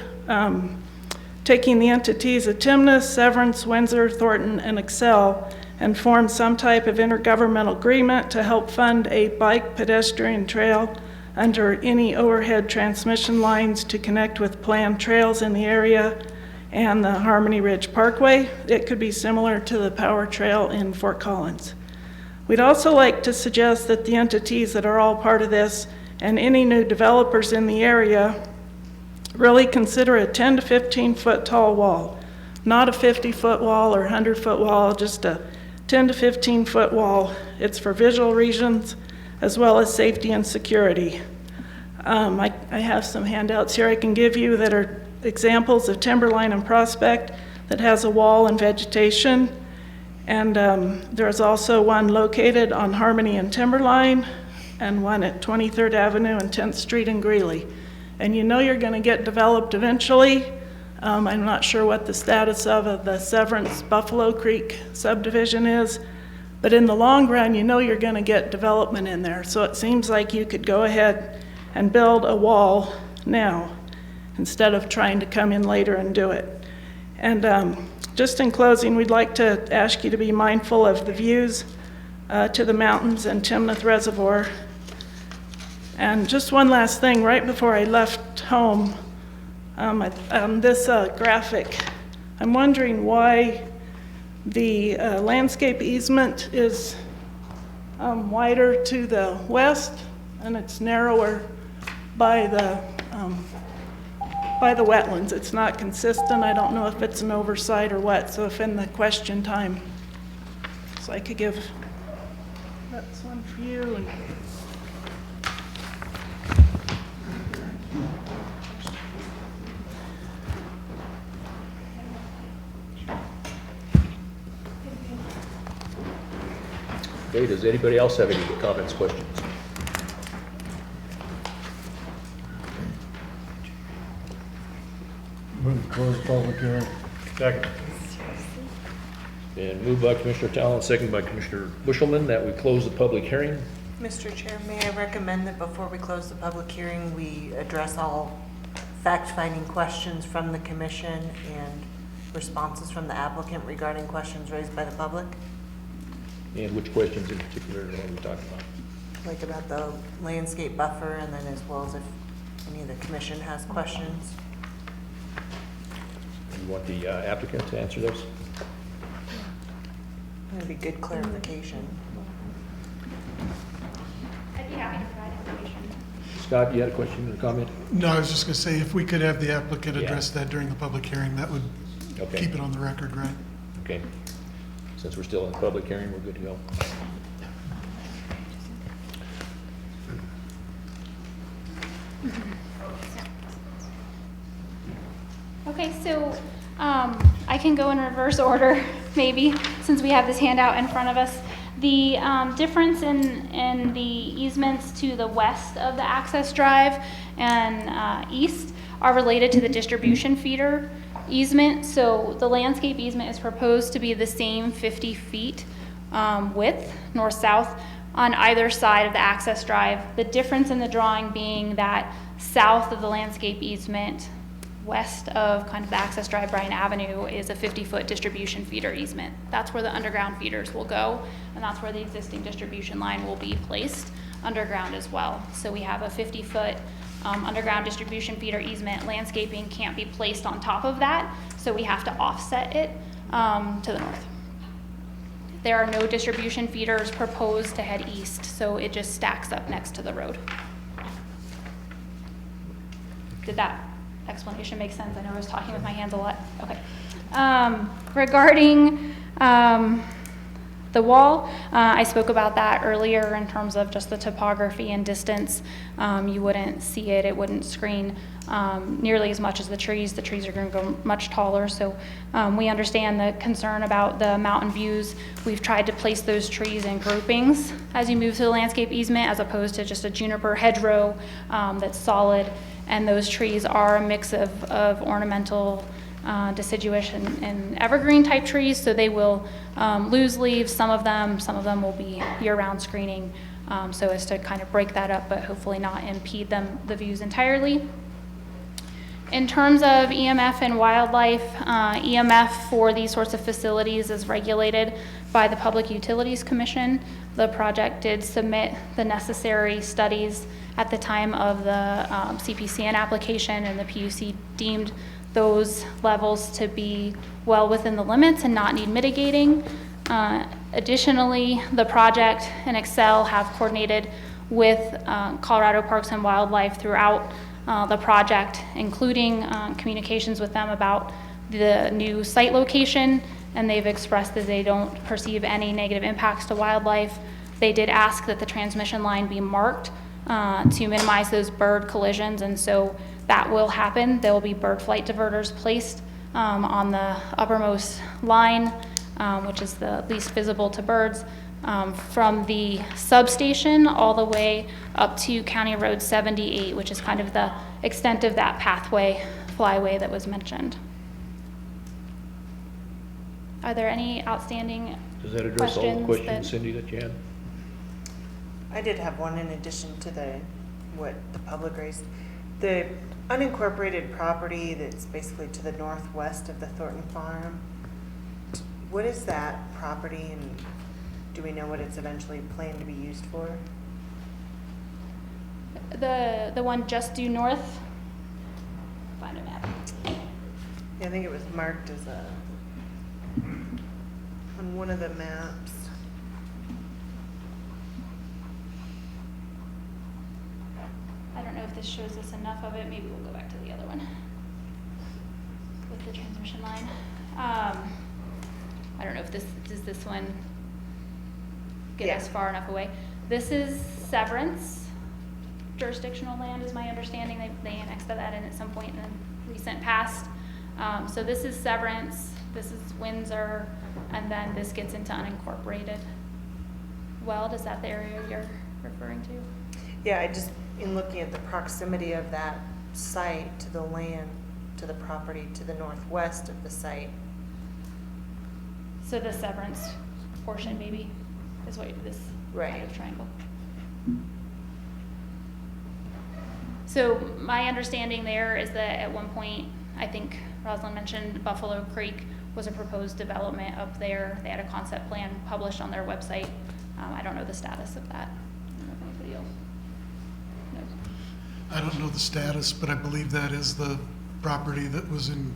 taking the entities of Timnath, Severance, Windsor, Thornton, and Excel and form some type of intergovernmental agreement to help fund a bike pedestrian trail under any overhead transmission lines to connect with planned trails in the area and the Harmony Ridge Parkway. It could be similar to the Power Trail in Fort Collins. We'd also like to suggest that the entities that are all part of this and any new developers in the area really consider a 10 to 15 foot tall wall, not a 50-foot wall or 100-foot wall, just a 10 to 15 foot wall. It's for visual reasons as well as safety and security. I have some handouts here I can give you that are examples of Timberline and Prospect that has a wall and vegetation. And there's also one located on Harmony and Timberline and one at 23rd Avenue and 10th Street in Greeley. And you know you're going to get developed eventually. I'm not sure what the status of the Severance Buffalo Creek subdivision is, but in the long run, you know you're going to get development in there. So it seems like you could go ahead and build a wall now instead of trying to come in later and do it. And just in closing, we'd like to ask you to be mindful of the views to the mountains and Timnath Reservoir. And just one last thing, right before I left home, on this graphic, I'm wondering why the landscape easement is wider to the west and it's narrower by the wetlands. It's not consistent. I don't know if it's an oversight or what, so if in the question time, so I could give, that's one for you. And
Okay, does anybody else have any comments, questions?
Move to close public hearing.
Second. And moved by Commissioner Talon, second by Commissioner Bushelman, that we close the public hearing.
Mr. Chair, may I recommend that before we close the public hearing, we address all fact-finding questions from the commission and responses from the applicant regarding questions raised by the public?
And which questions in particular are we talking about?
Like about the landscape buffer, and then as well as if any of the commission has questions?
You want the applicant to answer those?
That'd be good clarification.
I'd be happy to provide information.
Scott, you had a question or comment?
No, I was just going to say, if we could have the applicant
Yeah.
address that during the public hearing, that would
Okay.
keep it on the record, right?
Okay. Since we're still in the public hearing, we're good to go.
Okay, so I can go in reverse order, maybe, since we have this handout in front of us. The difference in the easements to the west of the access drive and east are related to the distribution feeder easement. So the landscape easement is proposed to be the same 50 feet width, north-south, on either side of the access drive. The difference in the drawing being that south of the landscape easement, west of kind of the access drive, Bryan Avenue, is a 50-foot distribution feeder easement. That's where the underground feeders will go, and that's where the existing distribution line will be placed underground as well. So we have a 50-foot underground distribution feeder easement. Landscaping can't be placed on top of that, so we have to offset it to the north. There are no distribution feeders proposed to head east, so it just stacks up next to the road. Did that explanation make sense? I know I was talking with my hands a lot. Okay. Regarding the wall, I spoke about that earlier in terms of just the topography and distance. You wouldn't see it, it wouldn't screen nearly as much as the trees. The trees are going to go much taller, so we understand the concern about the mountain views. We've tried to place those trees in groupings as you move to the landscape easement, as opposed to just a juniper hedgerow that's solid. And those trees are a mix of ornamental, deciduous, and evergreen type trees, so they will lose leaves, some of them will be year-round screening, so as to kind of break that up, but hopefully not impede the views entirely. In terms of EMF and wildlife, EMF for these sorts of facilities is regulated by the Public Utilities Commission. The project did submit the necessary studies at the time of the CPCN application, and the PUC deemed those levels to be well within the limits and not need mitigating. Additionally, the project and Excel have coordinated with Colorado Parks and Wildlife throughout the project, including communications with them about the new site location, and they've expressed that they don't perceive any negative impacts to wildlife. They did ask that the transmission line be marked to minimize those bird collisions, and so that will happen. There will be bird flight diverters placed on the uppermost line, which is the least visible to birds, from the substation all the way up to County Road 78, which is kind of the extent of that pathway, flyway that was mentioned. Are there any outstanding
Does that address all the questions,
that-
Cindy, that you had?
I did have one in addition to what the public raised. The unincorporated property that's basically to the northwest of the Thornton Farm, what is that property, and do we know what it's eventually planned to be used for?
The one just due north? Find a map.
Yeah, I think it was marked as on one of the maps.
I don't know if this shows us enough of it. Maybe we'll go back to the other one with the transmission line. I don't know if does this one get us far enough away. This is Severance jurisdictional land, is my understanding. They annexed that in at some point in the recent past. So this is Severance, this is Windsor, and then this gets into unincorporated. Weld, is that the area you're referring to?
Yeah, in looking at the proximity of that site to the land, to the property to the northwest of the site.
So the severance portion maybe is what this kind of triangle. So my understanding there is that at one point, I think Rosalind mentioned Buffalo Creek was a proposed development up there. They had a concept plan published on their website. I don't know the status of that. I don't know if anybody else knows.
I don't know the status, but I believe that is the property that was in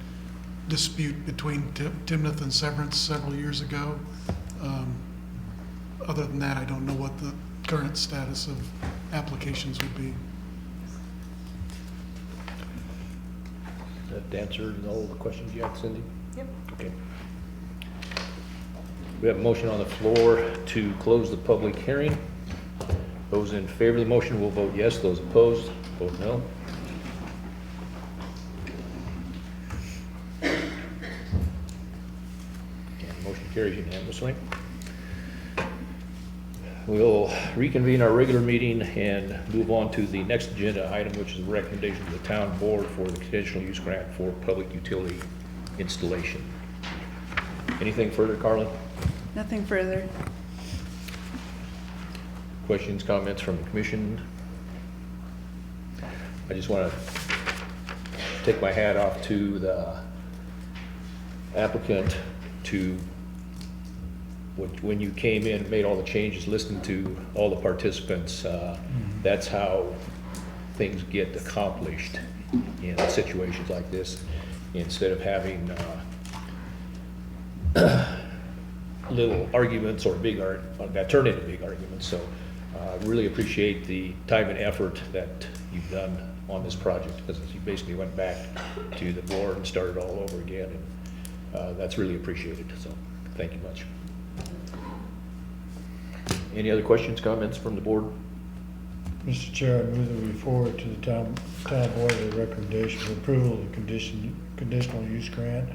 dispute between Timnath and Severance several years ago. Other than that, I don't know what the current status of applications would be.
That answered all the questions you had, Cindy?
Yep.
Okay. We have a motion on the floor to close the public hearing. Those in favor of the motion will vote yes. Those opposed, vote no. And motion carries unanimously. We'll reconvene our regular meeting and move on to the next agenda item, which is a recommendation of the town board for the conditional use grant for public utility installation. Anything further, Carla?
Nothing further.
Questions, comments from the commission? I just want to take my hat off to the applicant to, when you came in, made all the changes, listened to all the participants. That's how things get accomplished in situations like this, instead of having little arguments or that turn into big arguments. So really appreciate the time and effort that you've done on this project, because you basically went back to the board and started all over again, and that's really appreciated. So thank you much. Any other questions, comments from the board?
Mr. Chair, I move that we forward to the town board a recommendation for approval of the conditional use grant,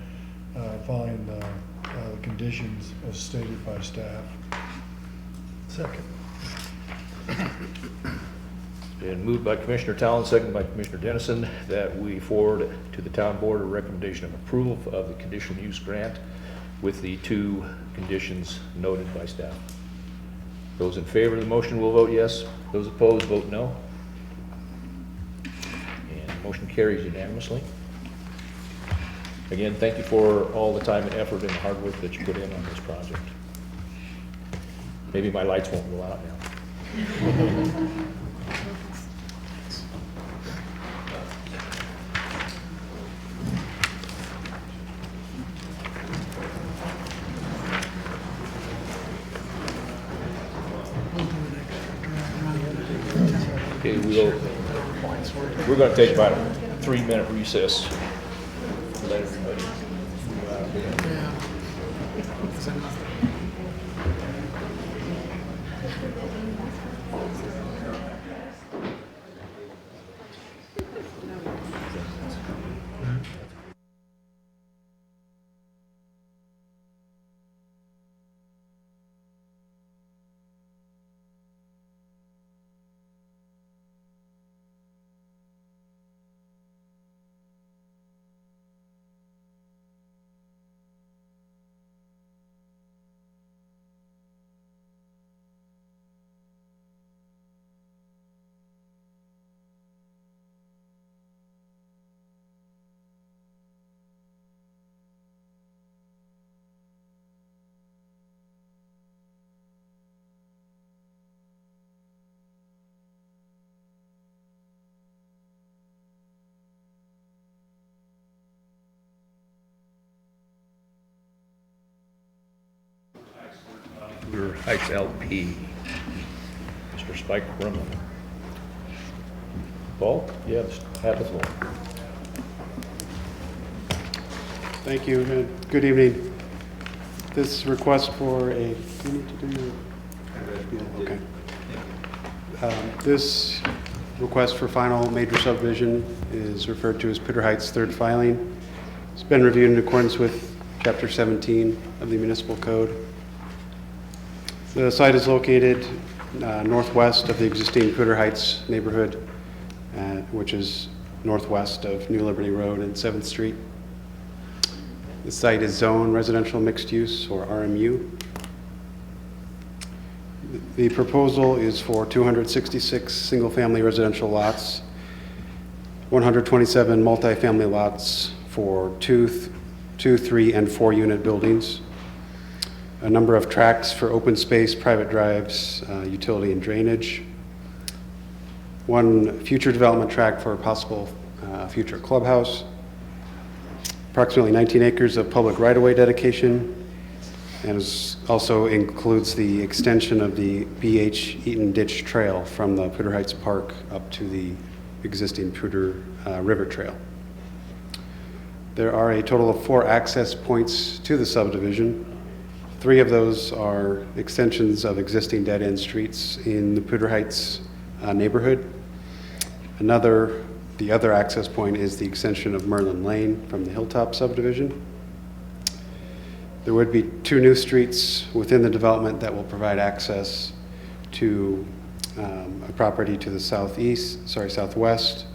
following the conditions as stated by staff.
Second.
Been moved by Commissioner Talon, seconded by Commissioner Dennison, that we forward to the town board a recommendation of approval of the conditional use grant with the 2 conditions noted by staff. Those in favor of the motion will vote yes. Those opposed, vote no. And the motion carries unanimously. Again, thank you for all the time and effort and the hard work that you put in on this project. Maybe my lights won't go out now. Okay, we're going to take about a 3-minute recess. Let everybody move out of here. Cedar Heights LP, Mr. Spike Brumman. Paul, you have the floor.
Thank you, and good evening. This request for a, you need to do your, okay. This request for final major subdivision is referred to as Cedar Heights third filing. It's been reviewed in accordance with Chapter 17 of the Municipal Code. The site is located northwest of the existing Cedar Heights neighborhood, which is northwest of New Liberty Road and 7th Street. The site is zoned residential mixed use, or RMU. The proposal is for 266 single-family residential lots, 127 multifamily lots for 2, 3, and 4-unit buildings, a number of tracks for open space, private drives, utility and drainage, one future development track for a possible future clubhouse, approximately 19 acres of public right-of-way dedication, and also includes the extension of the B.H. Eaton Ditch Trail from the Poudre Heights Park up to the existing Poudre River Trail. There are a total of 4 access points to the subdivision. 3 of those are extensions of existing dead-end streets in the Poudre Heights neighborhood. The other access point is the extension of Merlin Lane from the Hilltop subdivision. There would be 2 new streets within the development that will provide access to a property to the southwest,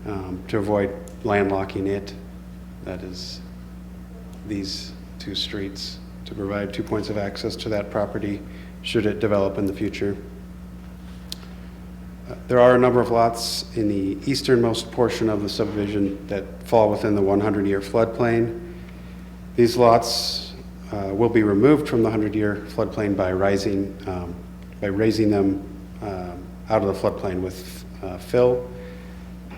to avoid landlocking it. That is these 2 streets, to provide 2 points of access to that property should it develop in the future. There are a number of lots in the easternmost portion of the subdivision that fall within the 100-year floodplain. These lots will be removed from the 100-year floodplain by raising them out of the floodplain with fill,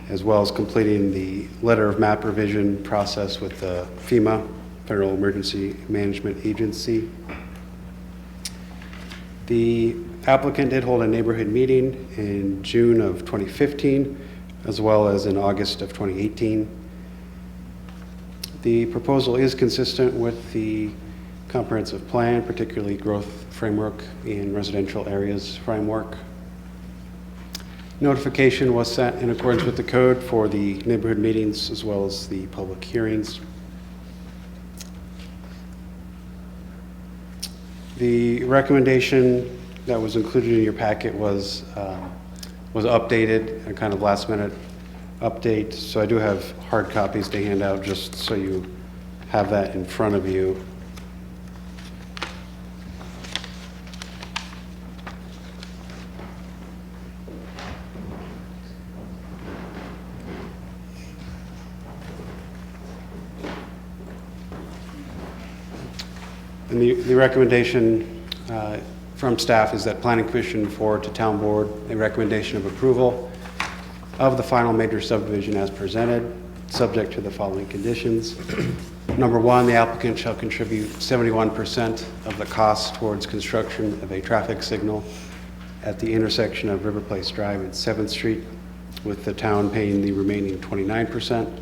as well as completing the letter of map revision process with the FEMA, Federal Emergency Management Agency. The applicant did hold a neighborhood meeting in June of 2015, as well as in August of 2018. The proposal is consistent with the comprehensive plan, particularly growth framework in residential areas framework. Notification was sent in accordance with the code for the neighborhood meetings as well as the public hearings. The recommendation that was included in your packet was updated, a kind of last minute update. So I do have hard copies to hand out just so you have that in front of you. And the recommendation from staff is that Planning Commission forward to Town Board a recommendation of approval of the final major subdivision as presented, subject to the following conditions. Number 1, the applicant shall contribute 71% of the cost towards construction of a traffic signal at the intersection of River Place Drive and 7th Street, with the town paying the remaining 29%.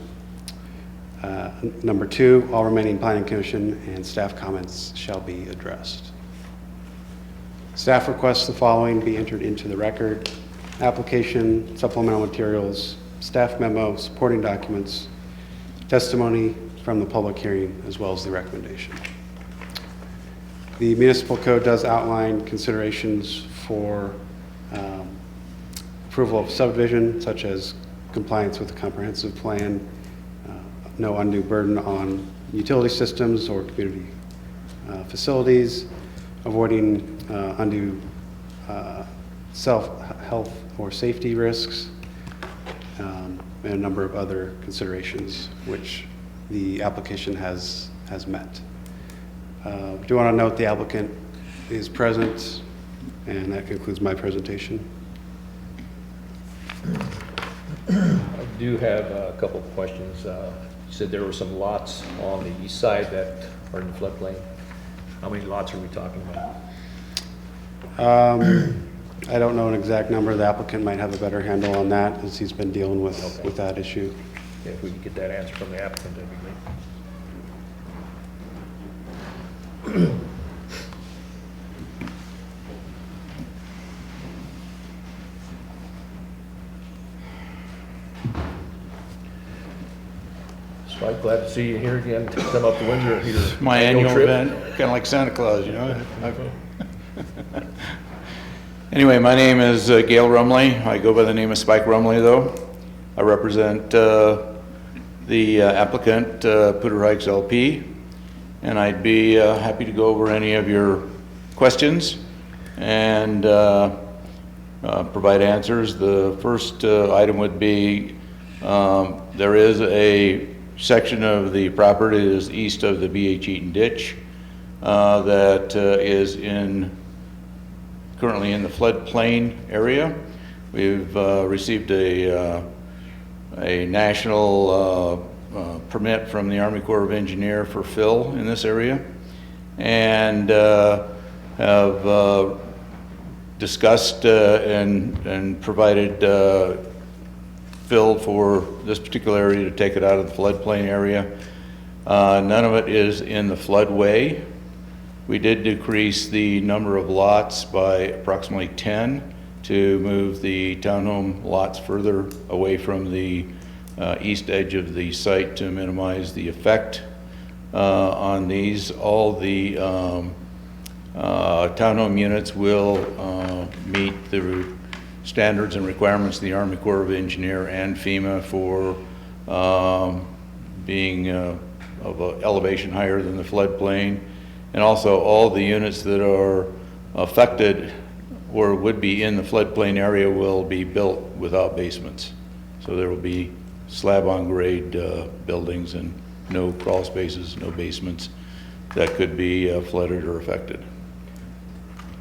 Number 2, all remaining Planning Commission and staff comments shall be addressed. Staff requests the following be entered into the record: application, supplemental materials, staff memo, supporting documents, testimony from the public hearing, as well as the recommendation. The municipal code does outline considerations for approval of subdivision, such as compliance with the comprehensive plan, no undue burden on utility systems or community facilities, avoiding undue health or safety risks, and a number of other considerations which the application has met. I do want to note the applicant is present, and that concludes my presentation.
I do have a couple of questions. You said there were some lots on the east side that are in the floodplain. How many lots are we talking about?
I don't know an exact number. The applicant might have a better handle on that, as he's been dealing with that issue.
Yeah, if we could get that answer from the applicant, that'd be great. Spike, glad to see you here again to come up to Windsor. Your
My annual
trip.
event, kind of like Santa Claus, you know. Anyway, my name is Gail Rumley. I go by the name of Spike Rumley, though. I represent the applicant, Poudre Hikes LP, and I'd be happy to go over any of your questions and provide answers. The first item would be there is a section of the property that is east of the B.H. Eaton ditch that is currently in the floodplain area. We've received a national permit from the Army Corps of Engineers for fill in this area, and have discussed and provided fill for this particular area to take it out of the floodplain area. None of it is in the floodway. We did decrease the number of lots by approximately 10 to move the townhome lots further away from the east edge of the site to minimize the effect on these. All the townhome units will meet the standards and requirements of the Army Corps of Engineers and FEMA for being of an elevation higher than the floodplain. And also all the units that are affected or would be in the floodplain area will be built without basements. So there will be slab on grade buildings and no crawl spaces, no basements that could be flooded or affected.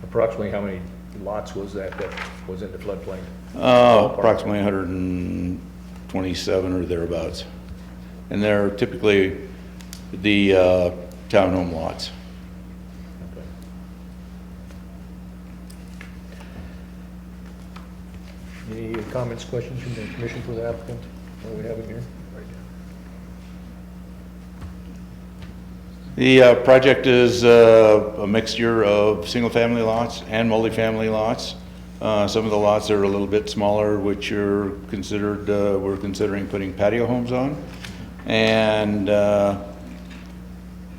Approximately how many lots was that was in the floodplain?
Approximately 127 or thereabouts. And they're typically the townhome lots.
Okay. Any comments, questions from the commission for the applicant? What do we have in here?
The project is a mixture of single-family lots and multifamily lots. Some of the lots are a little bit smaller, which are considered, we're considering putting patio homes on. And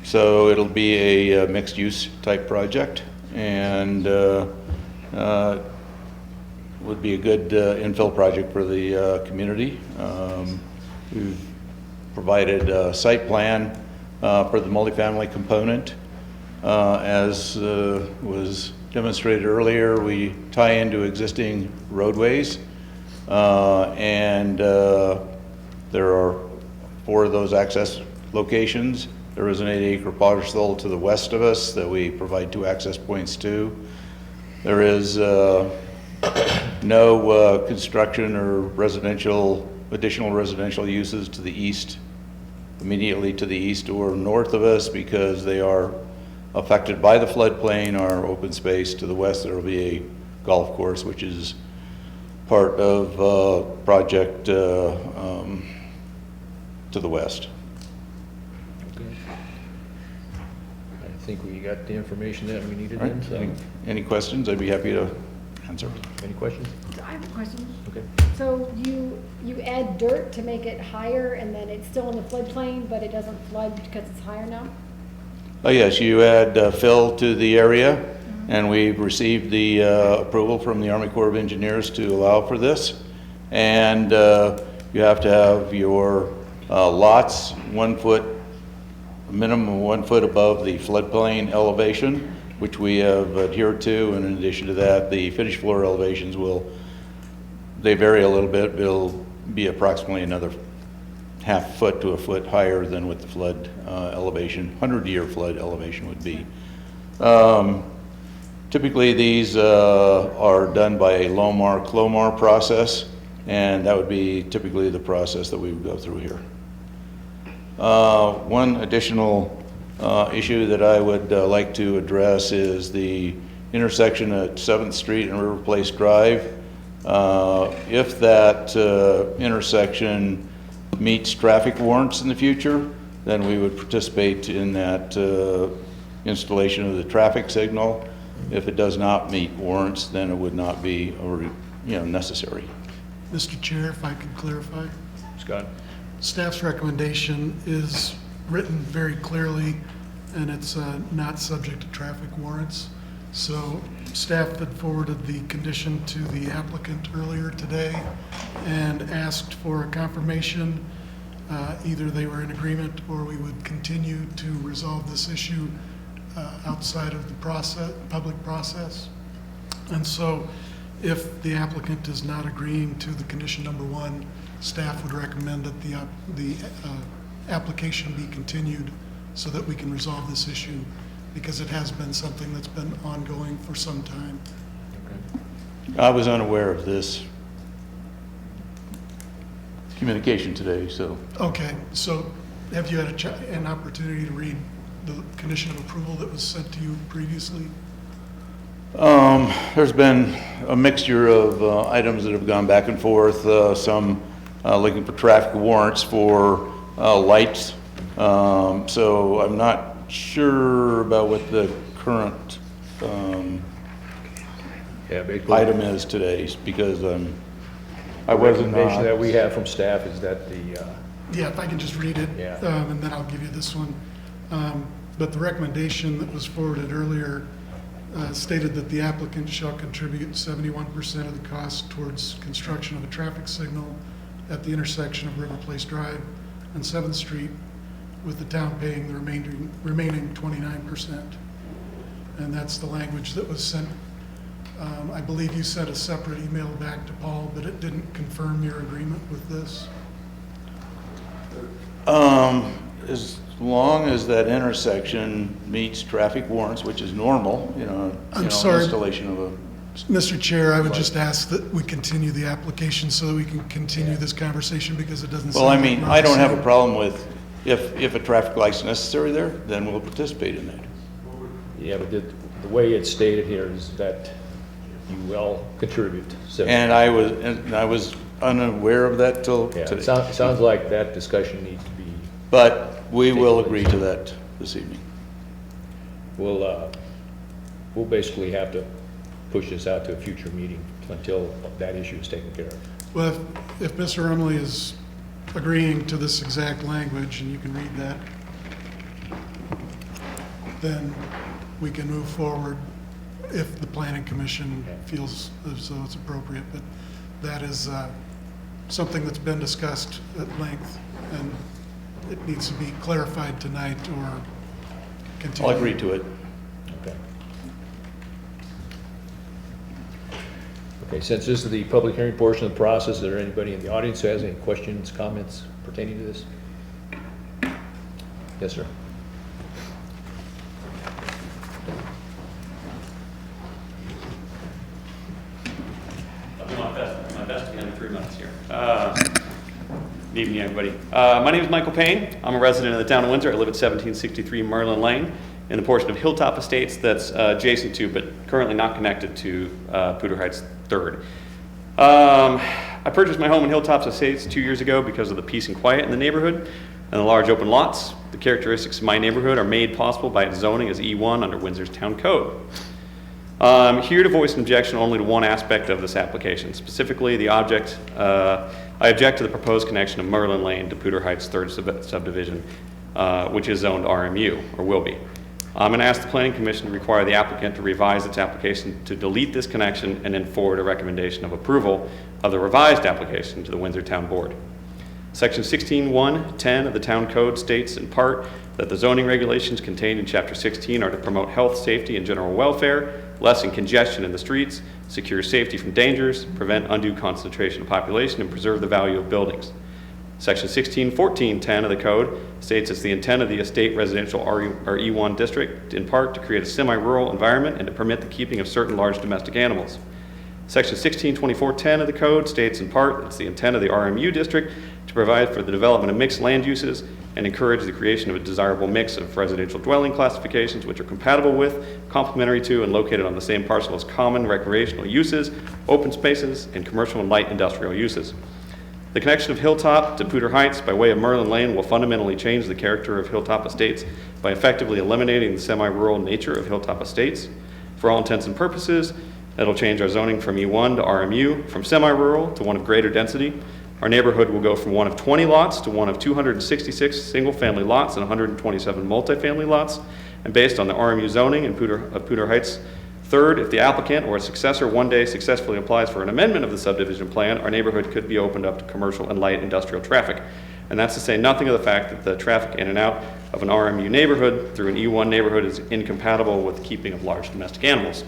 so it'll be a mixed-use type project, and would be a good infill project for the community. We've provided a site plan for the multifamily component. As was demonstrated earlier, we tie into existing roadways, and there are 4 of those access locations. There is an 8-acre parcel to the west of us that we provide 2 access points to. There is no construction or additional residential uses to the east, immediately to the east or north of us, because they are affected by the floodplain. Our open space to the west, there will be a golf course, which is part of project to the west.
Okay. I think we got the information that we needed then. So.
Any questions? I'd be happy to answer.
Any questions?
I have a question.
Okay.
So you add dirt to make it higher, and then it's still in the floodplain, but it doesn't flood because it's higher now?
Oh yes, you add fill to the area, and we've received the approval from the Army Corps of Engineers to allow for this. And you have to have your lots 1 foot, a minimum of 1 foot above the floodplain elevation, which we have adhered to. And in addition to that, the finished floor elevations they vary a little bit. It'll be approximately another ½ foot to a foot higher than what the flood elevation, 100-year flood elevation would be. Typically, these are done by a Lomar-Clomar process, and that would be typically the process that we would go through here. One additional issue that I would like to address is the intersection at 7th Street and River Place Drive. If that intersection meets traffic warrants in the future, then we would participate in that installation of the traffic signal. If it does not meet warrants, then it would not be necessary.
Mr. Chair, if I could clarify.
Scott?
Staff's recommendation is written very clearly, and it's not subject to traffic warrants. So staff had forwarded the condition to the applicant earlier today and asked for a confirmation. Either they were in agreement or we would continue to resolve this issue outside of the public process. And so if the applicant is not agreeing to the condition number 1, staff would recommend that the application be continued so that we can resolve this issue, because it has been something that's been ongoing for some time.
I was unaware of this communication today, so.
Okay, so have you had an opportunity to read the condition of approval that was sent to you previously?
There's been a mixture of items that have gone back and forth, some looking for traffic warrants for lights. So I'm not sure about what the current item is today, because I wasn't.
The recommendation that we have from staff is that the,
Yeah, if I can just read it,
Yeah.
and then I'll give you this one. But the recommendation that was forwarded earlier stated that the applicant shall contribute 71% of the cost towards construction of a traffic signal at the intersection of River Place Drive and 7th Street, with the town paying the remaining 29%. And that's the language that was sent. I believe you sent a separate email back to Paul, but it didn't confirm your agreement with this.
As long as that intersection meets traffic warrants, which is normal,
I'm sorry.
installation of a.
Mr. Chair, I would just ask that we continue the application so that we can continue this conversation, because it doesn't.
Well, I
sound
mean,
like
I don't have a
Marcus
problem with, if a traffic light's necessary there, then we'll participate in that.
yeah, but the way it's stated here is that you will contribute.
And I was unaware of that till
Yeah,
today.
it sounds like that discussion needs to be,
But we will agree to that this evening.
we'll basically have to push this out to a future meeting until that issue is taken care of.
Well, if Mr. Rumley is agreeing to this exact language, and you can read that, then we can move forward if the planning commission feels as though it's appropriate. But that is something that's been discussed at length, and it needs to be clarified tonight or continue.
I'll agree to it.
Okay. Okay, since this is the public hearing portion of the process, is there anybody in the audience who has any questions, comments pertaining to this? Yes, sir.
I'll do my best to be under 3 minutes here. Good evening, everybody. My name is Michael Payne. I'm a resident of the town of Windsor. I live at 1763 Merlin Lane in the portion of Hilltop Estates that's adjacent to, but currently not connected to, Poudre Heights 3rd. I purchased my home in Hilltop Estates 2 years ago because of the peace and quiet in the neighborhood and the large open lots. The characteristics of my neighborhood are made possible by its zoning as E1 under Windsor's Town Code. I'm here to voice an objection only to one aspect of this application, specifically the object. I object to the proposed connection of Merlin Lane to Poudre Heights 3rd subdivision, which is zoned RMU, or will be. I'm going to ask the Planning Commission to require the applicant to revise its application to delete this connection and then forward a recommendation of approval of the revised application to the Windsor Town Board. Section 16.1.10 of the Town Code states in part that the zoning regulations contained in Chapter 16 are to promote health, safety, and general welfare, lessen congestion in the streets, secure safety from dangers, prevent undue concentration of population, and preserve the value of buildings. Section 16.14.10 of the code states it's the intent of the estate residential or E1 district in part to create a semi-rural environment and to permit the keeping of certain large domestic animals. Section 16.24.10 of the code states in part it's the intent of the RMU district to provide for the development of mixed land uses and encourage the creation of a desirable mix of residential dwelling classifications which are compatible with, complementary to, and located on the same parcel as common recreational uses, open spaces, and commercial and light industrial uses. The connection of Hilltop to Poudre Heights by way of Merlin Lane will fundamentally change the character of Hilltop Estates by effectively eliminating the semi-rural nature of Hilltop Estates. For all intents and purposes, it'll change our zoning from E1 to RMU, from semi-rural to one of greater density. Our neighborhood will go from one of 20 lots to one of 266 single-family lots and 127 multifamily lots. And based on the RMU zoning in Poudre Heights Third, if the applicant or a successor one day successfully applies for an amendment of the subdivision plan, our neighborhood could be opened up to commercial and light industrial traffic. And that's to say nothing of the fact that the traffic in and out of an RMU neighborhood through an E1 neighborhood is incompatible with the keeping of large domestic animals.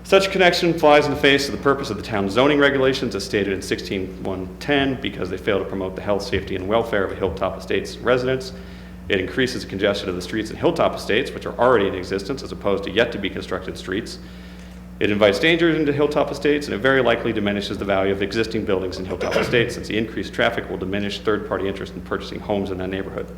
Such connection flies in the face of the purpose of the town zoning regulations as stated in 16.110 because they fail to promote the health, safety, and welfare of a Hilltop Estates residents. It increases the congestion of the streets in Hilltop Estates, which are already in existence, as opposed to yet to be constructed streets. It invites dangers into Hilltop Estates, and it very likely diminishes the value of existing buildings in Hilltop Estates, since the increased traffic will diminish third-party interest in purchasing homes in that neighborhood.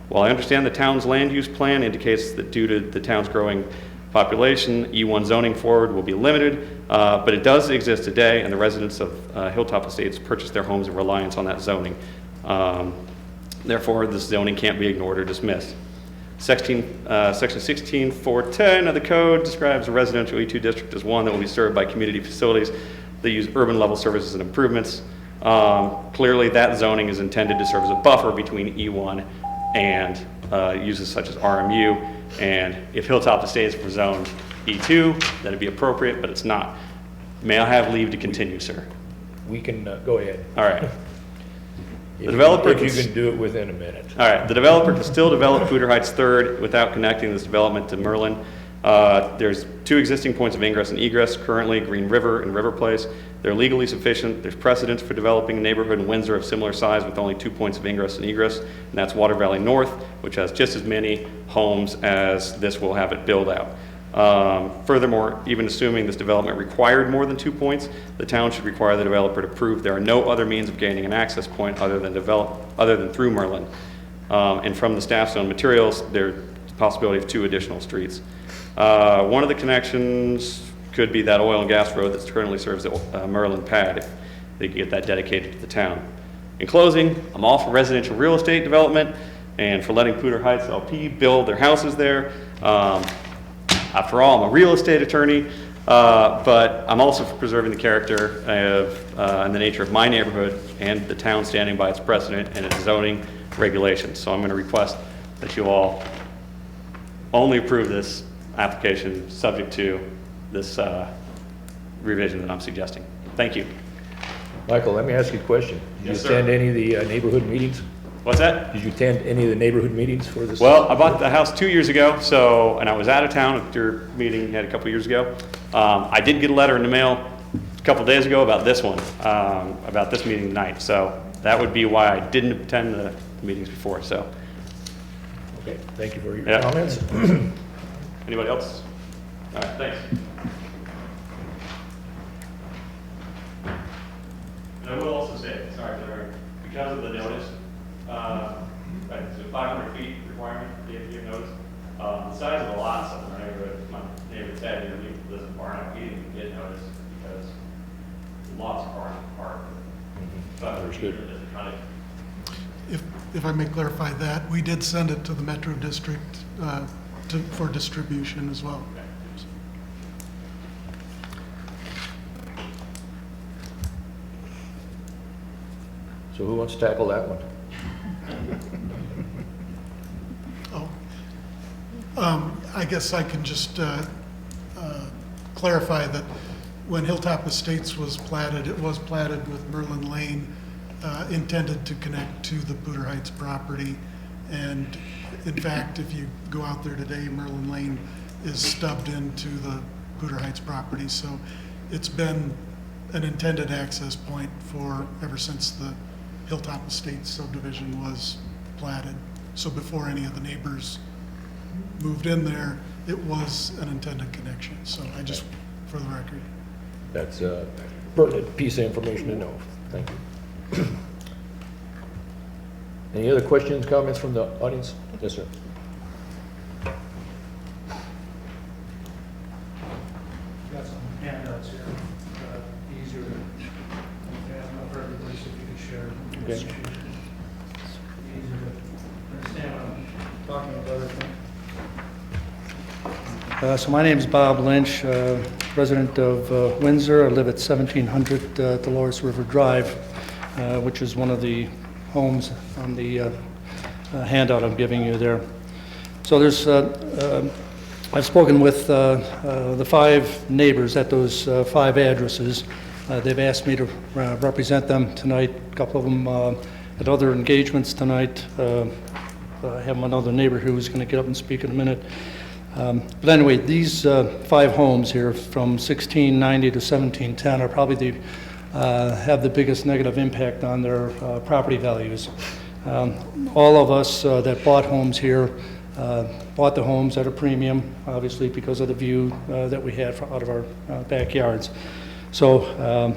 While I understand the town's land use plan indicates that due to the town's growing population, E1 zoning forward will be limited, but it does exist today, and the residents of Hilltop Estates purchase their homes in reliance on that zoning. Therefore, this zoning can't be ignored or dismissed. Section 16.410 of the code describes a residential E2 district as one that will be served by community facilities that use urban level services and improvements. Clearly, that zoning is intended to serve as a buffer between E1 and uses such as RMU. And if Hilltop Estates were zoned E2, that'd be appropriate, but it's not. May I have leave to continue, sir?
We can, go ahead.
All right. The developer
If you can do it within a minute.
All right, the developer can still develop Poudre Heights Third without connecting this development to Merlin. There's 2 existing points of ingress and egress currently, Green River and River Place. They're legally sufficient. There's precedence for developing a neighborhood in Windsor of similar size with only 2 points of ingress and egress, and that's Water Valley North, which has just as many homes as this will have it build out. Furthermore, even assuming this development required more than 2 points, the town should require the developer to prove there are no other means of gaining an access point other than through Merlin. And from the staff's own materials, there's a possibility of 2 additional streets. One of the connections could be that oil and gas road that currently serves the Merlin pad, if they could get that dedicated to the town. In closing, I'm all for residential real estate development and for letting Poudre Heights LP build their houses there. After all, I'm a real estate attorney, but I'm also for preserving the character of, and the nature of my neighborhood and the town standing by its precedent and its zoning regulations. So I'm going to request that you all only approve this application subject to this revision that I'm suggesting. Thank you.
Michael, let me ask you a question. Did
Yes,
you
sir.
attend any of the neighborhood meetings?
What's that?
Did you attend any of the neighborhood meetings for this?
Well, I bought the house 2 years ago, and I was out of town at your meeting you had a couple years ago. I did get a letter in the mail a couple days ago about this one, about this meeting tonight. So that would be why I didn't attend the meetings before. So.
Okay, thank you for your
Yeah.
comments.
Anybody else? All right, thanks. And I will also say, sorry, because of the notice, right, so 500 feet requirement, you have to give notice. The size of the lots in my neighborhood said, you live in far enough, you didn't even get notice because the lots are far enough apart.
Understood.
If I may clarify that, we did send it to the Metro District for distribution as well.
So who wants to tackle that one?
I guess I can just clarify that when Hilltop Estates was platted, it was platted with Merlin Lane intended to connect to the Poudre Heights property. And in fact, if you go out there today, Merlin Lane is stubbed into the Poudre Heights property. So it's been an intended access point for ever since the Hilltop Estates subdivision was platted. So before any of the neighbors moved in there, it was an intended connection. So I just, for the record.
That's a pertinent piece of information to know. Thank you. Any other questions, comments from the audience? Yes, sir.
Got some handouts here, easier to, for everybody, so if you could share.
Okay.
Easier to understand what I'm talking about, I think. So my name is Bob Lynch, resident of Windsor. I live at 1700 Dolores River Drive, which is one of the homes on the handout I'm giving you there. So there's I've spoken with the 5 neighbors at those 5 addresses. They've asked me to represent them tonight. A couple of them at other engagements tonight. I have another neighbor who's going to get up and speak in a minute. But anyway, these 5 homes here from 1690 to 1710 are probably have the biggest negative impact on their property values. All of us that bought homes here bought the homes at a premium, obviously because of the view that we had out of our backyards. So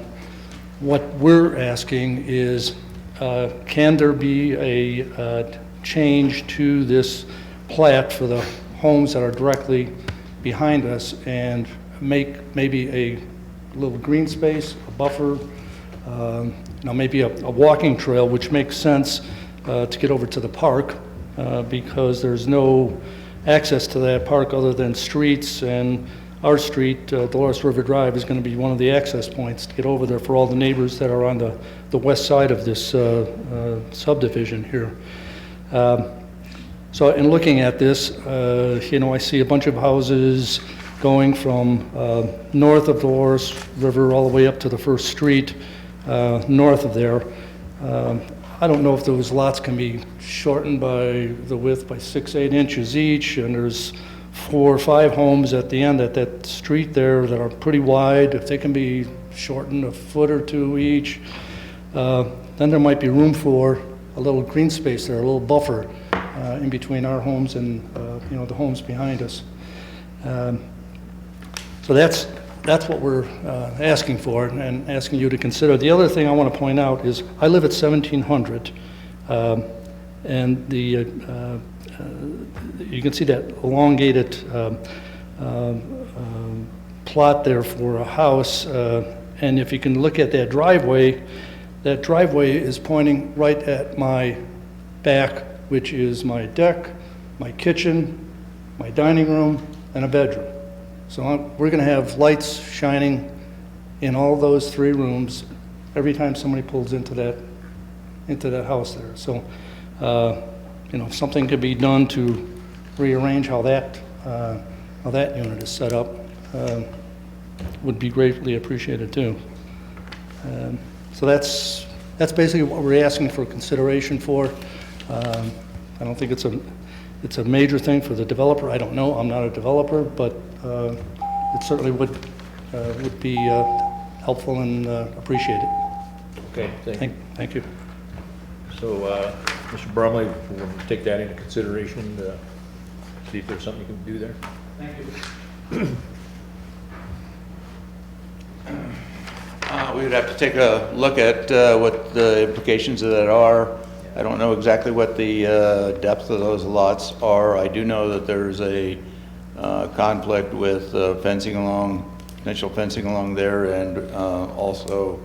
what we're asking is, can there be a change to this plat for the homes that are directly behind us and make maybe a little green space, a buffer, maybe a walking trail, which makes sense to get over to the park because there's no access to that park other than streets, and our street, Dolores River Drive, is going to be one of the access points to get over there for all the neighbors that are on the west side of this subdivision here. So in looking at this, I see a bunch of houses going from north of Dolores River all the way up to the first street north of there. I don't know if those lots can be shortened by the width by 6-8 inches each, and there's 4 or 5 homes at the end at that street there that are pretty wide. If they can be shortened a foot or 2 each, then there might be room for a little green space there, a little buffer in between our homes and the homes behind us. So that's what we're asking for and asking you to consider. The other thing I want to point out is I live at 1700, and you can see that elongated plot there for a house, and if you can look at that driveway is pointing right at my back, which is my deck, my kitchen, my dining room, and a bedroom. So we're going to have lights shining in all those 3 rooms every time somebody pulls into that house there. So, if something could be done to rearrange how that unit is set up, would be greatly appreciated too. So that's basically what we're asking for consideration for. I don't think it's a major thing for the developer. I don't know. I'm not a developer, but it certainly would be helpful and appreciated.
Okay,
Thank you.
So, Mr. Brumley, we'll take that into consideration, see if there's something you can do there.
Thank you.
We would have to take a look at what the implications of that are. I don't know exactly what the depth of those lots are. I do know that there's a conflict with potential fencing along there, and also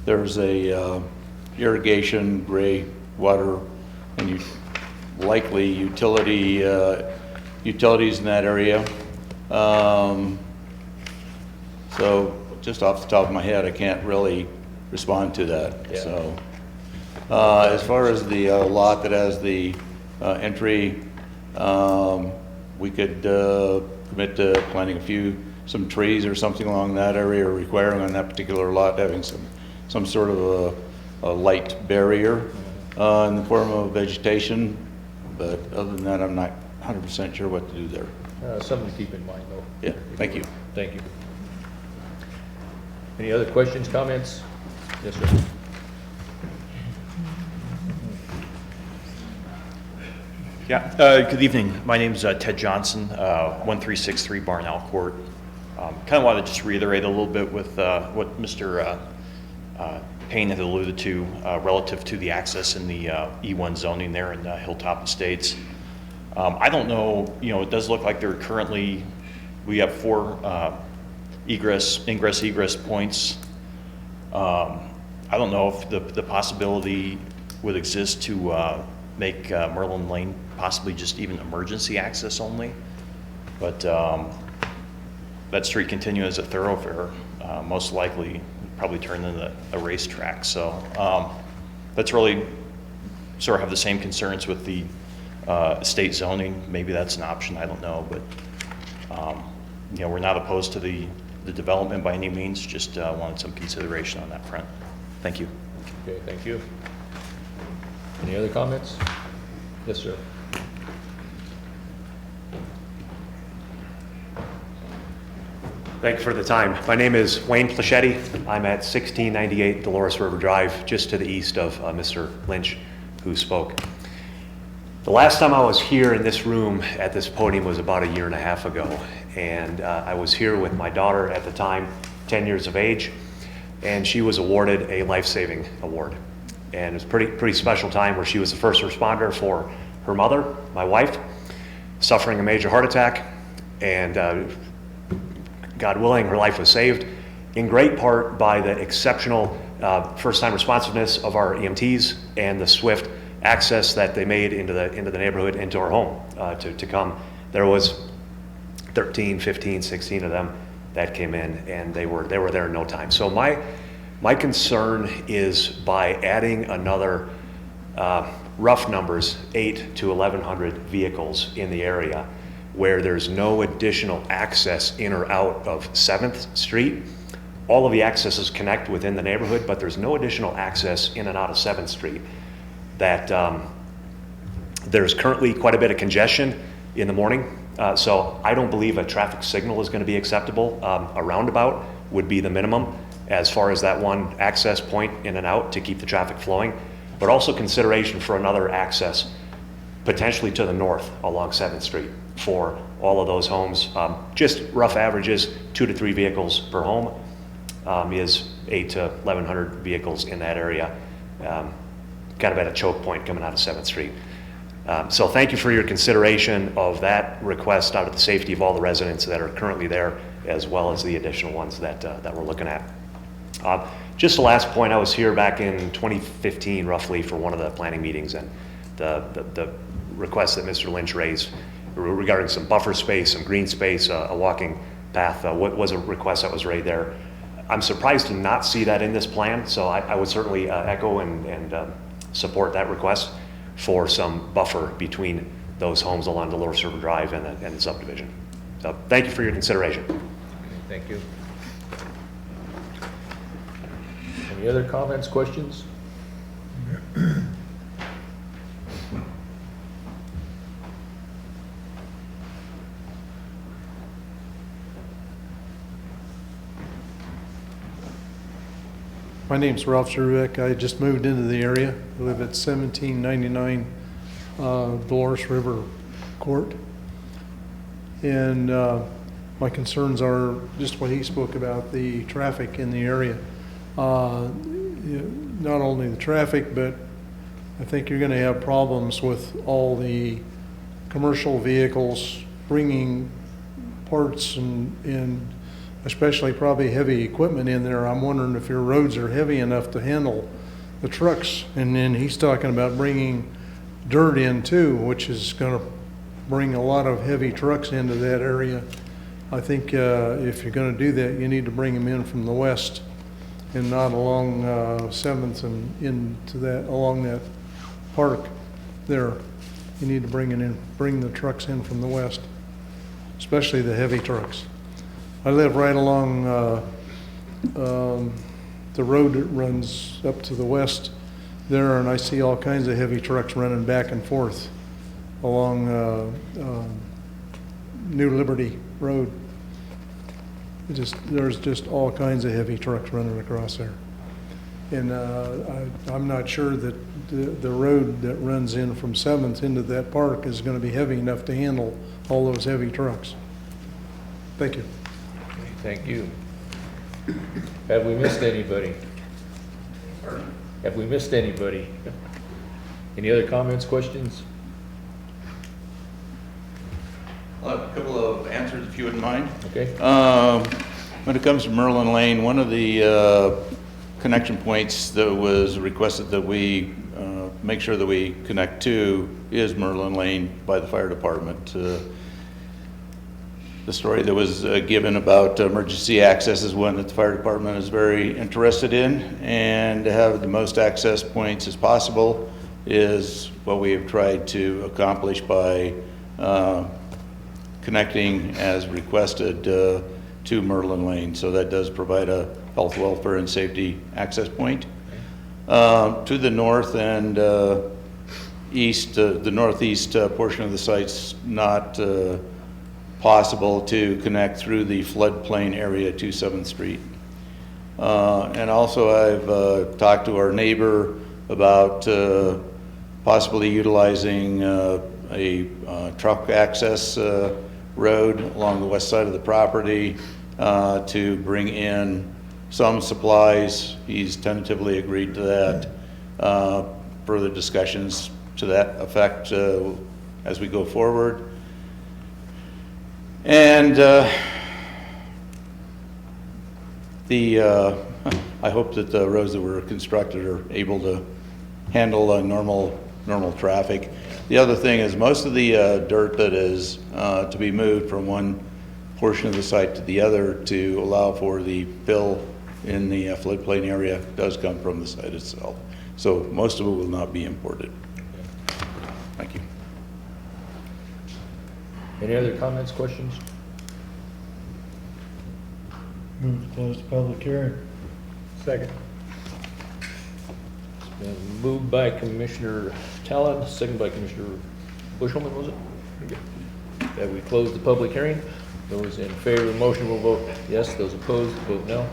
there's a irrigation, gray water, and likely utilities in that area. So just off the top of my head, I can't really respond to that.
Yeah.
So as far as the lot that has the entry, we could commit to planting some trees or something along that area, or requiring on that particular lot having some sort of a light barrier in the form of vegetation. But other than that, I'm not 100% sure what to do there.
Something to keep in mind, though.
Yeah, thank you.
Thank you. Any other questions, comments? Yes, sir.
Yeah, good evening. My name is Ted Johnson, 1363 Barnell Court. Kind of want to just reiterate a little bit with what Mr. Payne had alluded to relative to the access in the E1 zoning there in Hilltop Estates. I don't know, it does look like we have 4 ingress egress points. I don't know if the possibility would exist to make Merlin Lane possibly just even emergency access only, but that street continue as a thoroughfare, most likely probably turn into a racetrack. So that's really sort of have the same concerns with the estate zoning, maybe that's an option, I don't know, but, you know, we're not opposed to the development by any means, just wanted some consideration on that front. Thank you.
Okay, thank you. Any other comments? Yes, sir.
Thank you for the time. My name is Wayne Plachetti. I'm at 1698 Dolores River Drive, just to the east of Mr. Lynch, who spoke. The last time I was here in this room at this podium was about 1.5 years ago. And I was here with my daughter at the time, 10 years of age, and she was awarded a life-saving award. And it was a pretty special time where she was the first responder for her mother, my wife, suffering a major heart attack. And God willing, her life was saved, in great part by the exceptional first-time responsiveness of our EMTs and the swift access that they made into the neighborhood, into our home to come. There was 13, 15, 16 of them that came in, and they were there in no time. So my concern is by adding another, rough numbers, 800 to 1,100 vehicles in the area, where there's no additional access in or out of 7th Street. All of the accesses connect within the neighborhood, but there's no additional access in and out of 7th Street. That there's currently quite a bit of congestion in the morning, so I don't believe a traffic signal is going to be acceptable. A roundabout would be the minimum as far as that one access point in and out to keep the traffic flowing, but also consideration for another access potentially to the north along 7th Street for all of those homes. Just rough averages, 2 to 3 vehicles per home is 800 to 1,100 vehicles in that area, kind of at a choke point coming out of 7th Street. So thank you for your consideration of that request out of the safety of all the residents that are currently there, as well as the additional ones that we're looking at. Just the last point, I was here back in 2015 roughly for one of the planning meetings, and the request that Mr. Lynch raised regarding some buffer space, some green space, a walking path, was a request that was raised there. I'm surprised to not see that in this plan, so I would certainly echo and support that request for some buffer between those homes along Dolores River Drive and the subdivision. So thank you for your consideration.
Thank you. Any other comments, questions?
My name's Ralph Sherwick. I just moved into the area. I live at 1799 Dolores River Court. And my concerns are just what he spoke about, the traffic in the area. Not only the traffic, but I think you're going to have problems with all the commercial vehicles bringing parts and especially probably heavy equipment in there. I'm wondering if your roads are heavy enough to handle the trucks. And then he's talking about bringing dirt in too, which is going to bring a lot of heavy trucks into that area. I think if you're going to do that, you need to bring them in from the west and not along 7th and into that, along that park there. You need to bring the trucks in from the west, especially the heavy trucks. I live right along the road that runs up to the west there, and I see all kinds of heavy trucks running back and forth along New Liberty Road. There's just all kinds of heavy trucks running across there. And I'm not sure that the road that runs in from 7th into that park is going to be heavy enough to handle all those heavy trucks. Thank you.
Thank you. Have we missed anybody? Have we missed anybody? Any other comments, questions?
I'll have a couple of answers if you wouldn't mind.
Okay.
When it comes to Merlin Lane, one of the connection points that was requested that we make sure that we connect to is Merlin Lane by the fire department. The story that was given about emergency access is one that the fire department is very interested in, and to have the most access points as possible is what we have tried to accomplish by connecting as requested to Merlin Lane. So that does provide a health, welfare, and safety access point. To the north and east, the northeast portion of the site's not possible to connect through the floodplain area to 7th Street. And also I've talked to our neighbor about possibly utilizing a truck access road along the west side of the property to bring in some supplies. He's tentatively agreed to that. Further discussions to that effect as we go forward. And I hope that the roads that were constructed are able to handle normal traffic. The other thing is most of the dirt that is to be moved from one portion of the site to the other to allow for the fill in the floodplain area does come from the site itself. So most of it will not be imported. Thank you.
Any other comments, questions?
Move to close the public hearing.
Second. It's been moved by Commissioner Talon, second by Commissioner Bushelman, was it? That we close the public hearing. Those in favor of the motion will vote yes. Those opposed, vote no.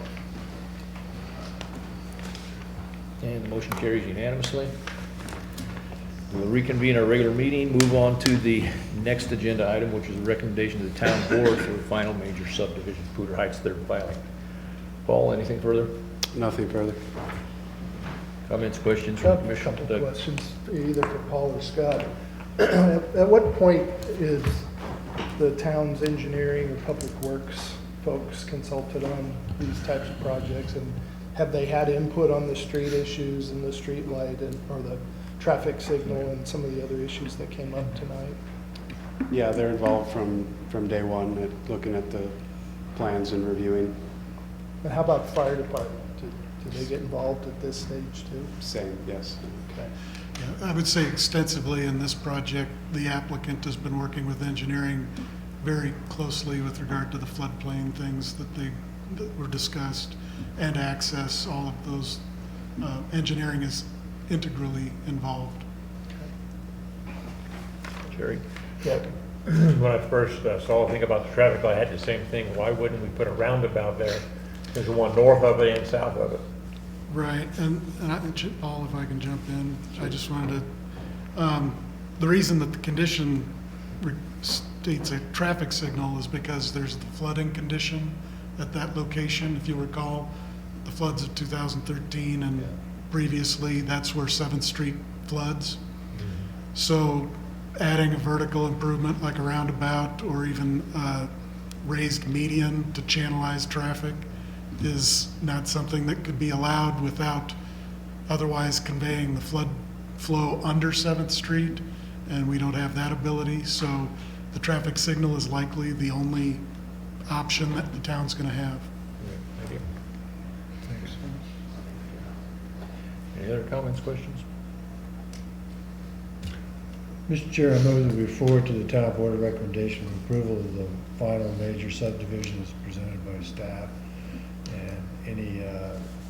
And the motion carries unanimously. We'll reconvene our regular meeting, move on to the next agenda item, which is a recommendation to the town board for the final major subdivision, Poudre Heights, third filing. Paul, anything further?
Nothing further.
Comments, questions
I
from
have a
Commissioner
couple
Doug?
questions, either for Paul or Scott. At what point is the town's engineering or public works folks consulted on these types of projects? And have they had input on the street issues and the street light or the traffic signal and some of the other issues that came up tonight?
Yeah, they're involved from day one at looking at the plans and reviewing.
And how about the fire department? Do they get involved at this stage too?
Same, yes.
Okay.
Yeah, I would say extensively in this project, the applicant has been working with engineering very closely with regard to the floodplain things that were discussed and access. All of those, engineering is integrally involved.
Jerry?
Yeah. When I first saw the thing about the traffic light, I had the same thing. Why wouldn't we put a roundabout there? There's one north of it and south of it.
Right, and Paul, if I can jump in, I just wanted to, the reason that the condition states a traffic signal is because there's the flooding condition at that location. If you recall, the floods of 2013 and previously, that's where 7th Street floods. So adding a vertical improvement like a roundabout or even a raised median to channelize traffic is not something that could be allowed without otherwise conveying the flood flow under 7th Street, and we don't have that ability. So the traffic signal is likely the only option that the town's going to have.
Thank you. Thanks. Any other comments, questions?
Mr. Chair, I move that we forward to the town board a recommendation of approval of the final major subdivision as presented by staff, and any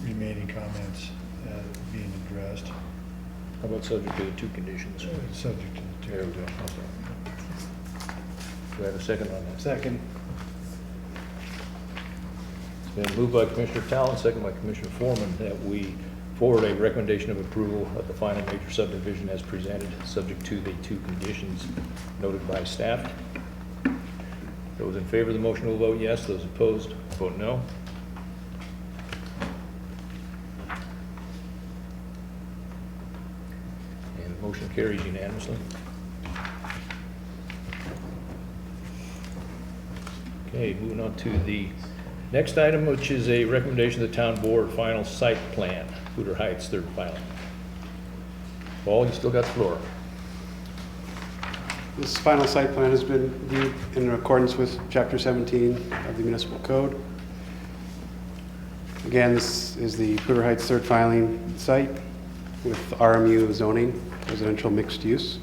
remaining comments being addressed.
How about subject to the two conditions?
Subject to the two.
There we go. Do I have a second on that?
Second.
It's been moved by Commissioner Talon, second by Commissioner Foreman, that we forward a recommendation of approval of the final major subdivision as presented, subject to the two conditions noted by staff. Those in favor of the motion will vote yes. Those opposed, vote no. And the motion carries unanimously. Okay, moving on to the next item, which is a recommendation of the town board final site plan, Poudre Heights, third filing. Paul, you still got the floor.
This final site plan has been viewed in accordance with Chapter 17 of the Municipal Code. Again, this is the Poudre Heights third filing site. with RMU zoning, residential mixed use.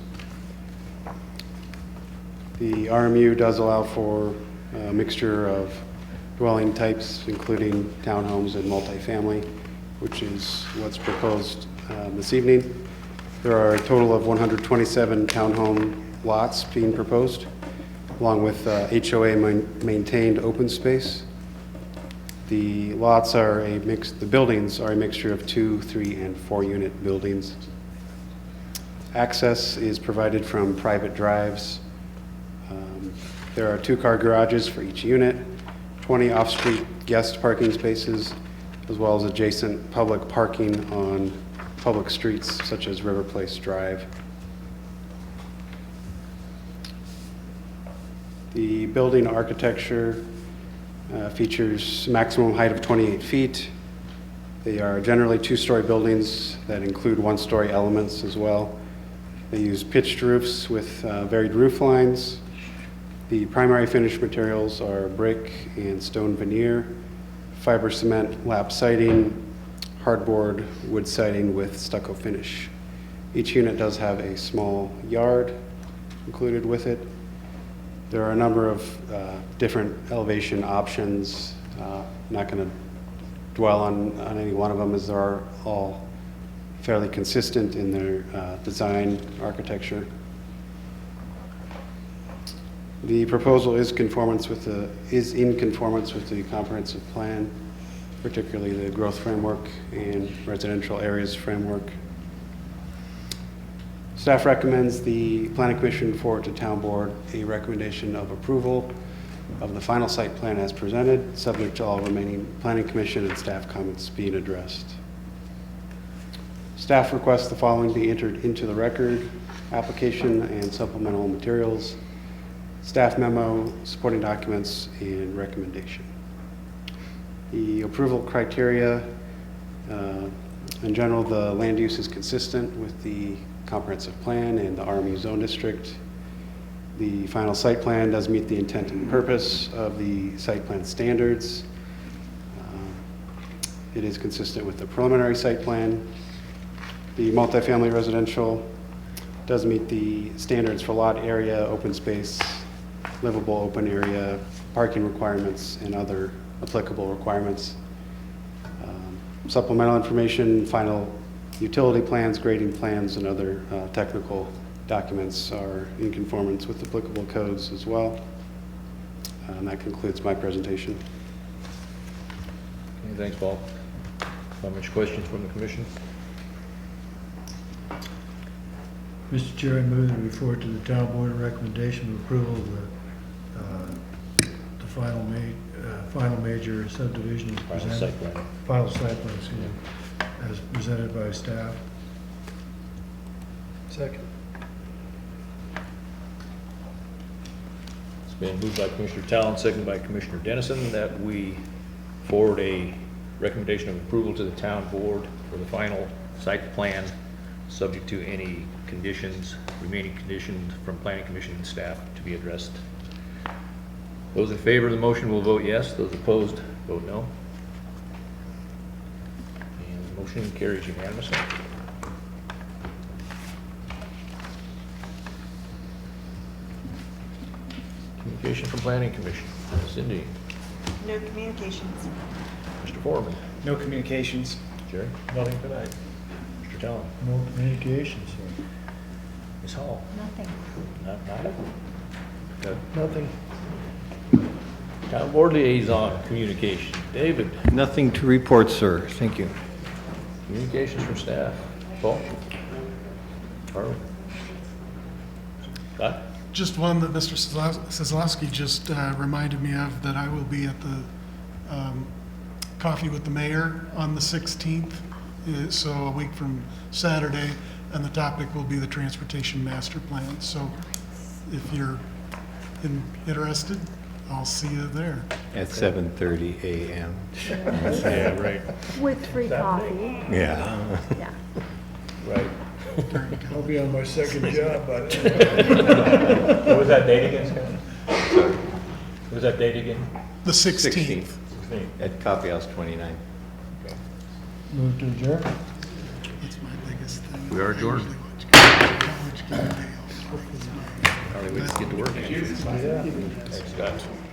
The RMU does allow for a mixture of dwelling types, including townhomes and multifamily, which is what's proposed this evening. There are a total of 127 townhome lots being proposed, along with HOA maintained open space. The lots are the buildings are a mixture of 2, 3, and 4 unit buildings. Access is provided from private drives. There are 2-car garages for each unit, 20 off-street guest parking spaces, as well as adjacent public parking on public streets such as River Place Drive. The building architecture features maximum height of 28 feet. They are generally 2-story buildings that include 1-story elements as well. They use pitched roofs with varied roof lines. The primary finished materials are brick and stone veneer, fiber cement lap siding, hardboard wood siding with stucco finish. Each unit does have a small yard included with it. There are a number of different elevation options. Not going to dwell on any one of them, as they are all fairly consistent in their design architecture. The proposal is in conformance with the comprehensive plan, particularly the growth framework and residential areas framework. Staff recommends the Planning Commission forward to Town Board a recommendation of approval of the final site plan as presented, subject to all remaining Planning Commission and staff comments being addressed. Staff requests the following be entered into the record: application and supplemental materials, staff memo, supporting documents, and recommendation. The approval criteria, in general, the land use is consistent with the comprehensive plan and the RMU zone district. The final site plan does meet the intent and purpose of the site plan standards. It is consistent with the preliminary site plan. The multifamily residential does meet the standards for lot area, open space, livable open area, parking requirements, and other applicable requirements. Supplemental information, final utility plans, grading plans, and other technical documents are in conformance with applicable codes as well. And that concludes my presentation.
Okay, thanks, Paul. Comments, questions from the commission?
Mr. Chair, I move that we forward to the Town Board a recommendation of approval of the final major subdivision as presented.
Site plan.
Final site plan, excuse me, as presented by staff. Second.
It's been moved by Commissioner Talon, seconded by Commissioner Dennison, that we forward a recommendation of approval to the Town Board for the final site plan, subject to any conditions, remaining conditions from Planning Commission and staff to be addressed. Those in favor of the motion will vote yes. Those opposed, vote no. And the motion carries unanimously. Communication from Planning Commission. Cindy.
No communications.
Mr. Foreman.
No communications.
Jerry. Nothing tonight. Mr. Talon.
No communications, sir.
Ms. Hall.
Nothing.
Nada? Okay.
Nothing.
Town Board Liaison Communication. David.
Nothing to report, sir. Thank you.
Communications from staff. Paul? Harlan? Scott?
Just one that Mr. Kozlowski just reminded me of, that I will be at the Coffee with the Mayor on the 16th, so a week from Saturday, and the topic will be the Transportation Master Plan. So if you're interested, I'll see you there.
At 7:30 a.m.
Yeah, right.
With free coffee.
Yeah.
Yeah.
Right.
I'll be on my second job, but.
What was that date again, Scott? What was that date again?
The 16th.
At Coffee House 29.
Move to adjourn.
That's my biggest
We are adjourned.
College game day off.
All right, we just get to work.
Yeah.
Thanks, Scott.